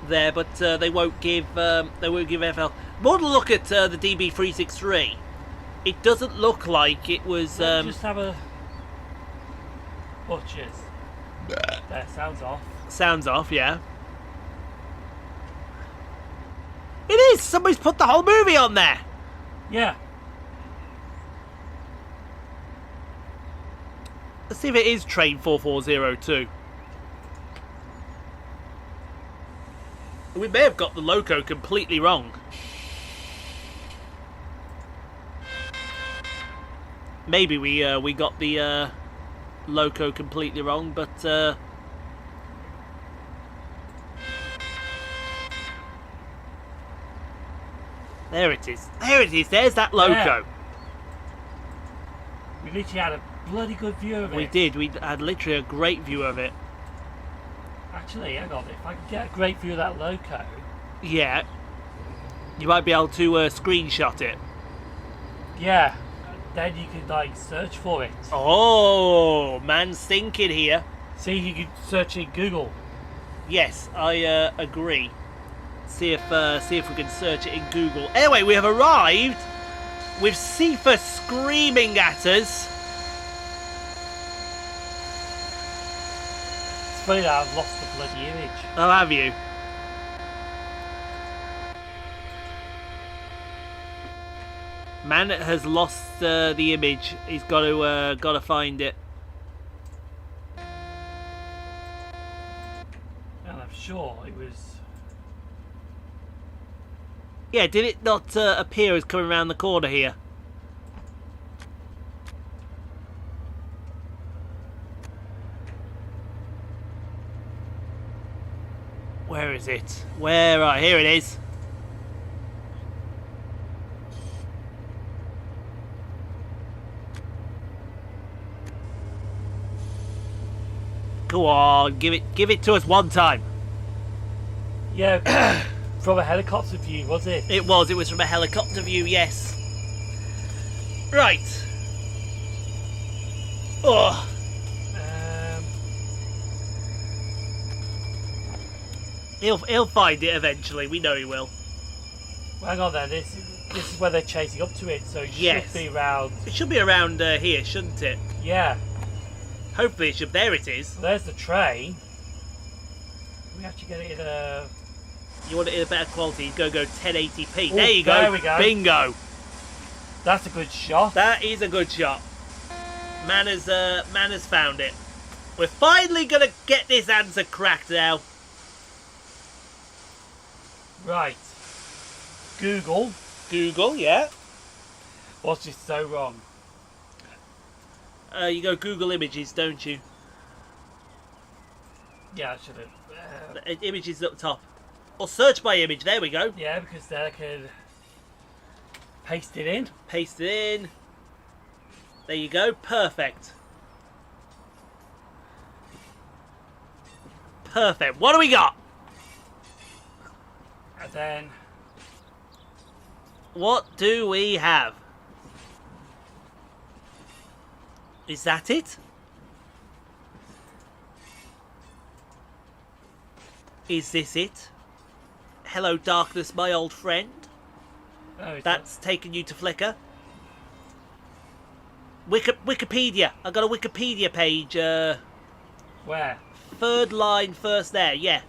there, but they won't give FL. More to look at the DB363. It doesn't look like it was. Just have a butchers. There, sounds off. Sounds off, yeah. It is. Somebody's put the whole movie on there. Yeah. Let's see if it is train 4402. We may have got the loco completely wrong. Maybe we got the loco completely wrong, but there it is. There it is. There's that loco. Yeah. We literally had a bloody good view of it. We did. We had literally a great view of it. Actually, hang on. If I could get a great view of that loco. Yeah. You might be able to screenshot it. Yeah. Then you can like search for it. Oh, man's thinking here. See, you can search in Google. Yes, I agree. See if we can search it in Google. Anyway, we have arrived with Sifa screaming at us. It's funny that I've lost the bloody image. Oh, have you? Man has lost the image. He's got to find it. And I'm sure it was. Yeah, did it not appear as coming around the corner here? Where is it? Where? Right, here it is. Go on, give it to us one time. Yeah, from a helicopter view, was it? It was from a helicopter view, yes. Right. Oh. He'll find it eventually, we know he will. Well, hang on then, this is where they're chasing up to it, so it Yes. should be around. It should be around here, shouldn't it? Yeah. Hopefully it should. There it is. There's the train. Can we actually get it in a... You want it in a better quality, go 1080p. Ooh, there you go. there we go. Bingo. That's a good shot. That is a good shot. Man has found it. We're finally gonna get this answer cracked now. Right. Google. Google, yeah. What's this so wrong? You go Google Images, don't you? Yeah, I should have. Images up top. Or search by image, there we go. Yeah, because then I can paste it in. Paste it in. There you go, perfect. Perfect. What do we got? And then... What do we have? Is that it? Is this it? Hello, darkness, my old friend. Oh, That's taken you to Flickr. Wikipedia. I got a Wikipedia page. Where? Third line, first there. Yeah.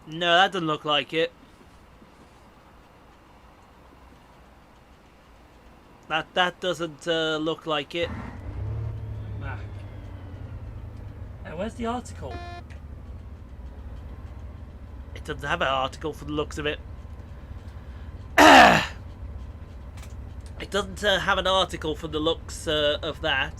No, that doesn't look like it. That doesn't look like it. Mac. Where's the article? It doesn't have an article from the looks of it. It doesn't have an article from the looks of that.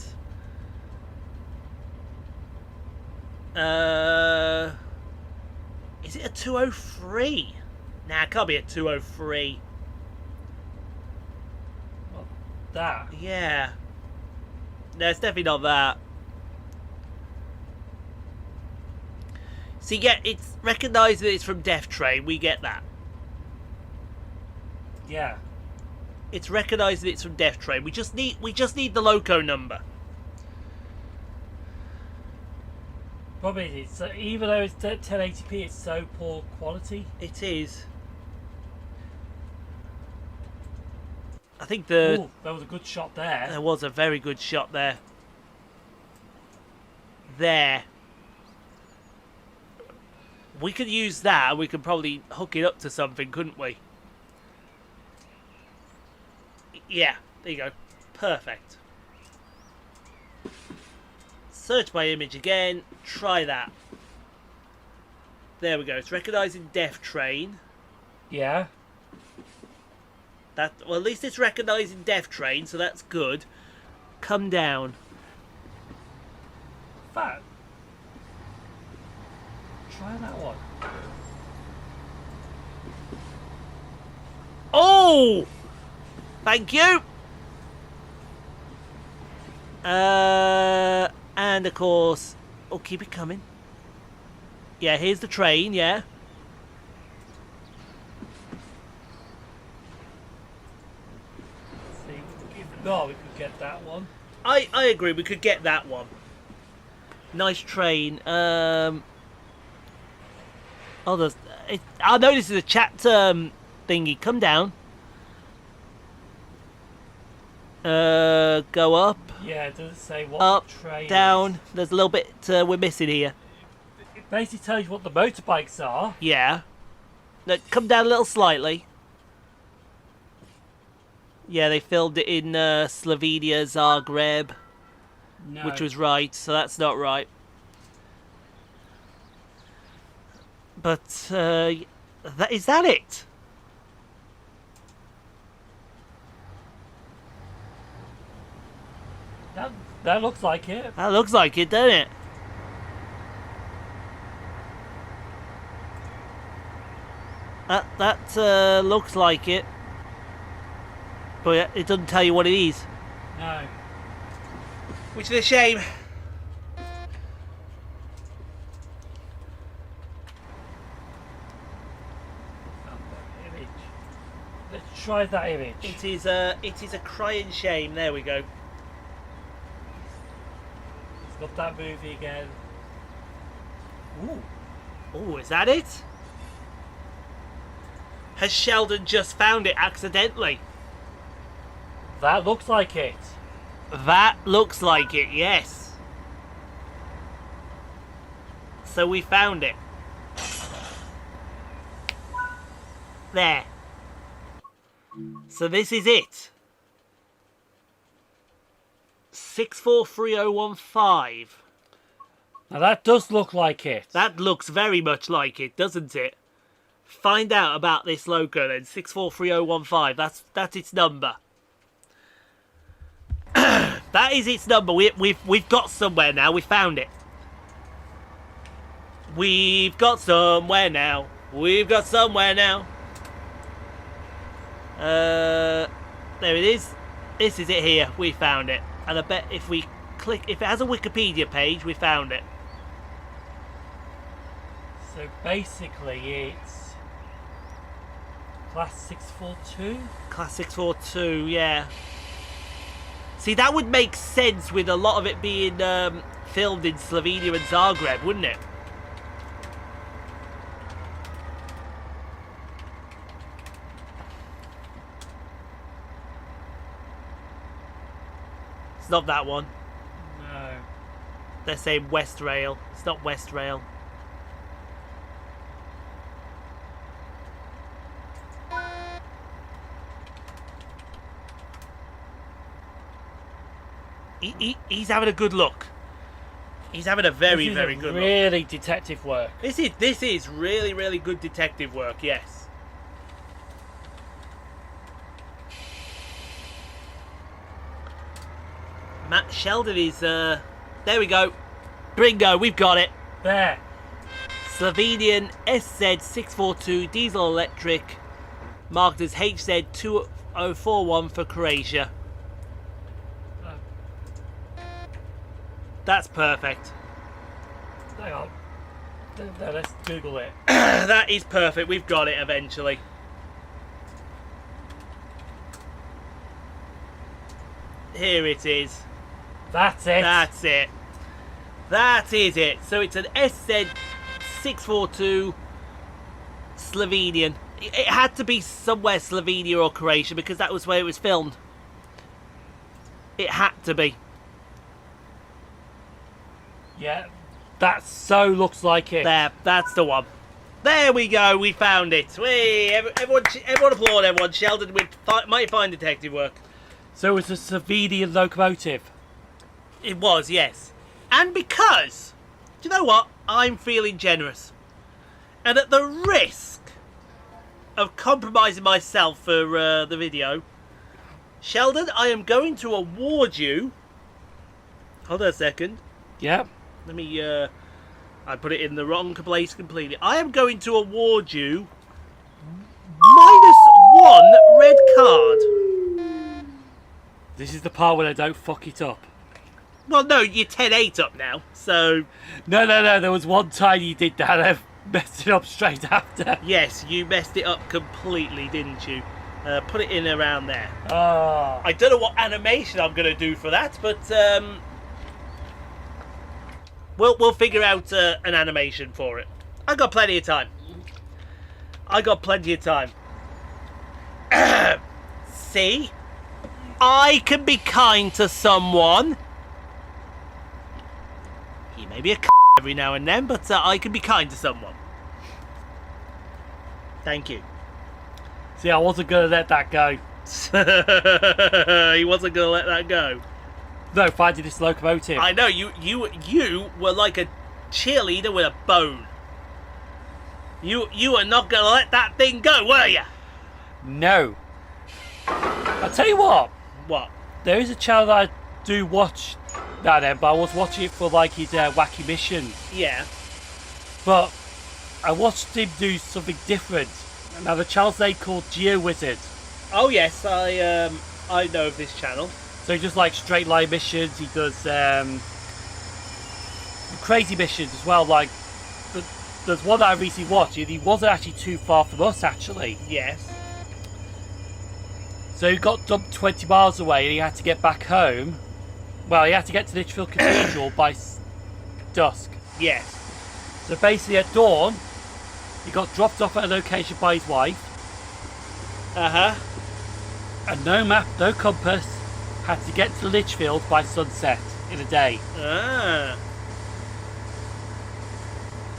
Is it a 203? Nah, it can't be a 203. What? That? Yeah. No, it's definitely not that. See, yeah, it's recognised that it's from Death Train. We get that. Yeah. It's recognised that it's from Death Train. We just need the loco number. Probably it's even though it's 1080p, it's so poor quality. It is. I think the... Ooh, that was a good shot there. There was a very good shot there. There. We could use that and we could probably hook it up to something, couldn't we? Yeah, there you go. Perfect. Search by image again. Try that. There we go. It's recognising Death Train. Yeah. That, well, at least it's recognising Death Train, so that's good. Come down. Fact. Try that one. Oh! Thank you! And of course... Oh, keep it coming. Yeah, here's the train, yeah. See, if not, we could get that one. I agree, we could get that one. Nice train. Oh, there's... I know this is a chat thingy. Come down. Go up. Yeah, it doesn't say what Up, train down. is. There's a little bit we're missing here. It basically tells you what the motorbikes are. Yeah. No, come down a little slightly. Yeah, they filmed it in Slovenia, Zagreb, No. which was right, so that's not right. But, is that it? That looks like it. That looks like it, doesn't it? That looks like it. But it doesn't tell you what it is. No. Which is a shame. Image. Let's try that image. It is a crying shame. There we go. It's got that movie again. Ooh. Oh, is that it? Has Sheldon just found it accidentally? That looks like it. That looks like it, yes. So we found it. There. So this is it. 643015. Now that does look like it. That looks very much like it, doesn't it? Find out about this loco then. 643015. That's its number. That is its number. We've got somewhere now. We found it. We've got somewhere now. We've got somewhere now. There it is. This is it here. We found it. And I bet if we click, if it has a Wikipedia page, we found it. So basically it's Class 642? Class 642, yeah. See, that would make sense with a lot of it being filmed in Slovenia and Zagreb, wouldn't it? It's not that one. No. They're saying West Rail. It's not West Rail. He's having a good look. He's having a very good look. Really detective work. This is really good detective work. Yes. Matt Sheldon is there we go. Bringo, we've got it. There. Slovenian SZ642 diesel electric, marked as HZ2041 for Croatia. That's perfect. Hang on. No, let's Google it. That is perfect. We've got it eventually. Here it is. That's it. That's it. That is it. So it's an SZ642 Slovenian. It had to be somewhere Slovenia or Croatia because that was where it was filmed. It had to be. Yeah, that so looks like it. There, that's the one. There we go, we found it. Everyone applaud everyone. Sheldon with mighty fine detective work. So it's a Slovenian locomotive. It was, yes. And because, do you know what? I'm feeling generous. And at the risk of compromising myself for the video, Sheldon, I am going to award you... Hold on a second. Yeah. Let me, I put it in the wrong place completely. I am going to award you -1 red card. This is the part when I don't fuck it up. Well, no, you're 10-8 up now, so... No, there was one time you did that and I messed it up straight after. Yes, you messed it up completely, didn't you? Put it in around there. Oh. I don't know what animation I'm going to do for that, but... We'll figure out an animation for it. I got plenty of time. See? I can be kind to someone. He may be a every now and then, but I can be kind to someone. Thank you. See, I wasn't going to let that go. He wasn't going to let that go. No, finding this locomotive. I know, you were like a cheerleader with a bone. You were not going to let that thing go, were you? No. I'll tell you what. What? There is a channel that I do watch now then, but I was watching it for like his wacky missions. Yeah. But I watched him do something different. Now the channel's name called GeoWizard. Oh yes, I know of this channel. So he does like straight line missions, he does crazy missions as well, like there's one that I recently watched and he wasn't actually too far from us actually. Yes. So he got dumped 20 miles away and he had to get back home. Well, he had to get to Lichfield Cathedral by dusk. Yes. So basically at dawn, he got dropped off at a location by his wife. Uh-huh. And no map, no compass, had to get to Lichfield by sunset in a day. Ah.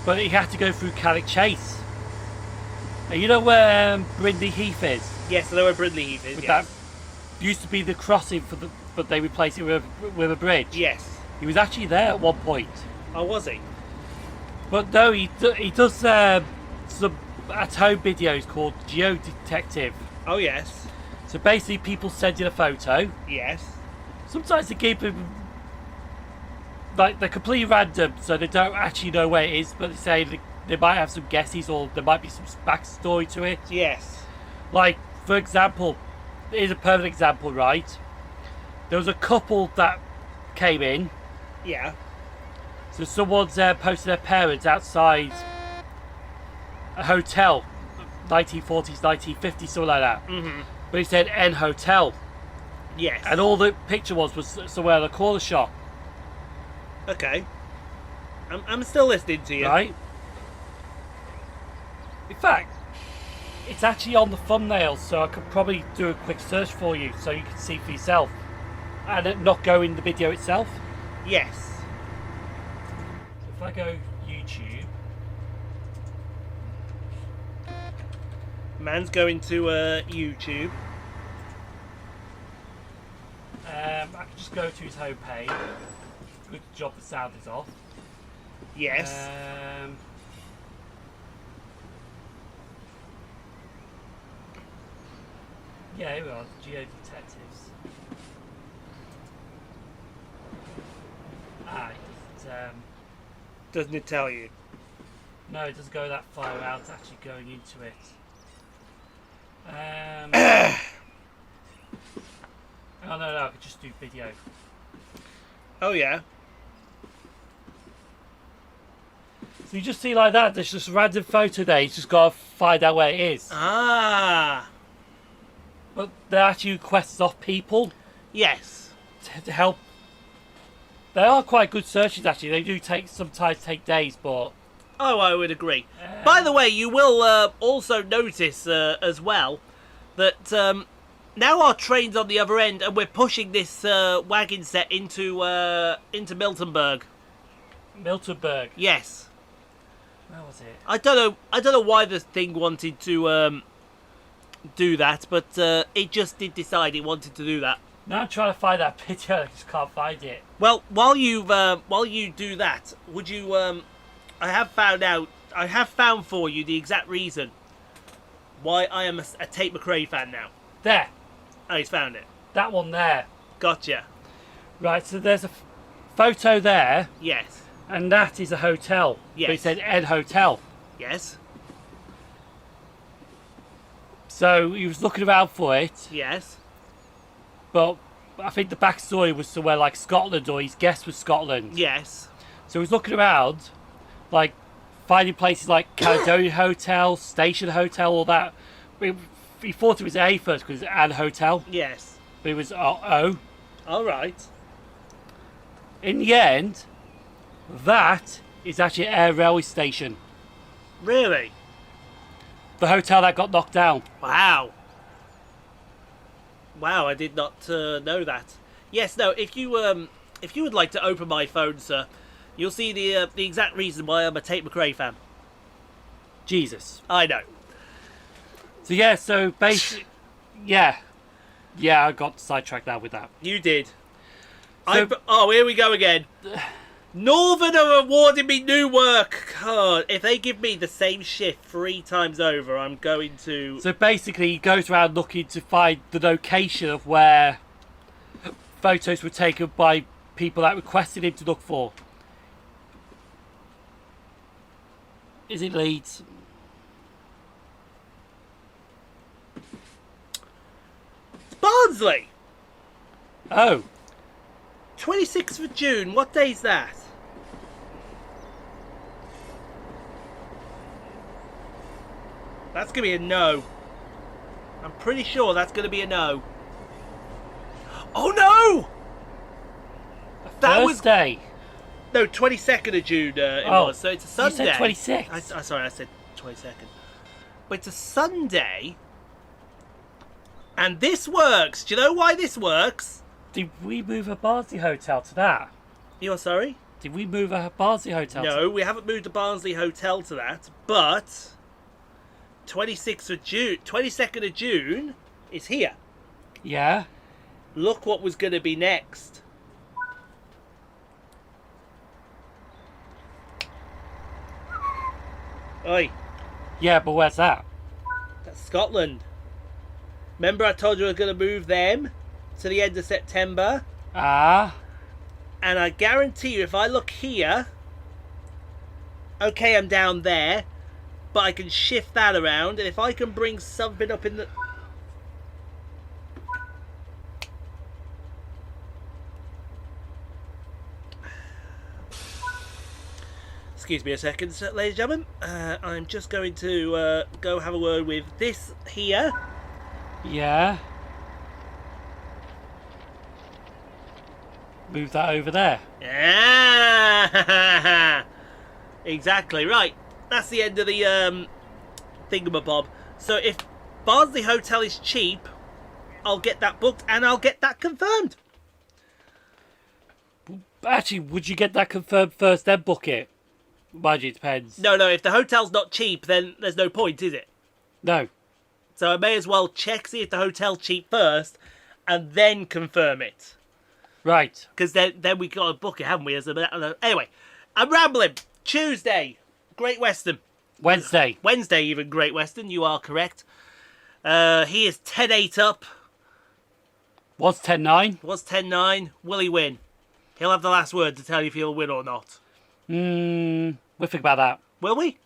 but he had to go through Carrick Chase. And you know where Brindley Heath is? Yes, I know where Brindley Heath is. With Yes. that used to be the crossing but they replaced it with a bridge. Yes. He was actually there at one point. Oh, was he? But no, he does some at-home videos called Geo Detective. Oh, yes. So basically, people send in a photo. Yes. Sometimes they give them, like, they're completely random, so they don't actually know where it is, but they say they might have some guesses or there might be some backstory to it. Yes. Like, for example, here's a perfect example, right? There was a couple that came in. Yeah. So someone's posted their parents outside a hotel, 1940s, 1950s, something like that. Mm-hmm. But it said N Hotel. Yes. And all the picture was somewhere in a corner shop. Okay. I'm still listening to you. Right? In fact, it's actually on the thumbnail, so I could probably do a quick search for you so you can see for yourself. And it not go in the video itself. Yes. So if I go YouTube. Man's going to YouTube. I can just go to his homepage. Good job the sound is off. Yes. Yeah, here we are, Geo Detectives. It doesn't, Doesn't it tell you? no, it doesn't go that far without actually going into it. Oh no, I could just do video. Oh, yeah. So you just see like that, there's just a random photo there, you just got to find out where it is. Ah. But they're actually requests off people Yes. to help. They are quite good searches actually, they do sometimes take days, but... Oh, I would agree. By the way, you will also notice as well that now our train's on the other end and we're pushing this wagon set into Miltenberg. Miltenberg. Yes. Where was it? I don't know why the thing wanted to do that, but it just did decide it wanted to do that. Now I'm trying to find that picture, I just can't find it. Well, while you do that, would you I have found for you the exact reason why I am a Tate McRae fan now. There, Oh, he's found it. that one there. Gotcha. Right, so there's a photo there, Yes. and that is a hotel. Yes. But it said Ed Hotel. Yes. So he was looking around for it, Yes. but I think the backstory was somewhere like Scotland, or his guess was Scotland. Yes. So he was looking around, like finding places like Caledonia Hotel, Station Hotel, all that. He thought it was A first because it's an hotel, Yes. but it was O. All right. In the end, that is actually an air railway station. Really? The hotel that got knocked down. Wow. Wow, I did not know that. Yes. No. If you would like to open my phone, sir, you'll see the exact reason why I'm a Tate McRae fan. Jesus. I know. So yeah, so basically, yeah, I got sidetracked now with that. You did. So- Oh, here we go again. Northern are awarding me new work. God, if they give me the same shift 3 times over, I'm going to... So basically, he goes around looking to find the location of where photos were taken by people that requested him to look for. Is it Leeds? Barnsley! Oh, 26th of June, what day's that? That's going to be a no. I'm pretty sure that's going to be a no. Oh no! That was... Thursday. No, 22nd of June it Oh, was, so it's a you Sunday. said 26. Sorry, I said 22nd. But it's a Sunday. And this works. Do you know why this works? Did we move a Barnsley hotel to that? You're sorry? Did we move a Barnsley hotel? No, we haven't moved the Barnsley Hotel to that, but 22nd of June is here. Yeah. Look what was going to be next. Oi, Yeah, but where's that? that's Scotland. Remember I told you I was going to move them to the end of September? Ah. And I guarantee you, if I look here, okay, I'm down there, but I can shift that around, and if I can bring something up in the... Excuse me a second, ladies and gentlemen. I'm just going to go have a word with this here. Yeah. Move that over there. Yeah, exactly right. That's the end of the thingamabob. So if Barnsley Hotel is cheap, I'll get that booked and I'll get that confirmed. Actually, would you get that confirmed first, then book it? Mind you, it depends. No, if the hotel's not cheap, then there's no point, is it? No. So I may as well check, see if the hotel's cheap first, and then confirm it. Right. Because then we got to book it, haven't we? Anyway, I'm rambling. Tuesday, Great Western. Wednesday. Wednesday, even Great Western. You are correct. He is 10-8 up. Was 10-9? Was 10-9. Will he win? He'll have the last word to tell you if he'll win or not. We'll think about that. Will we?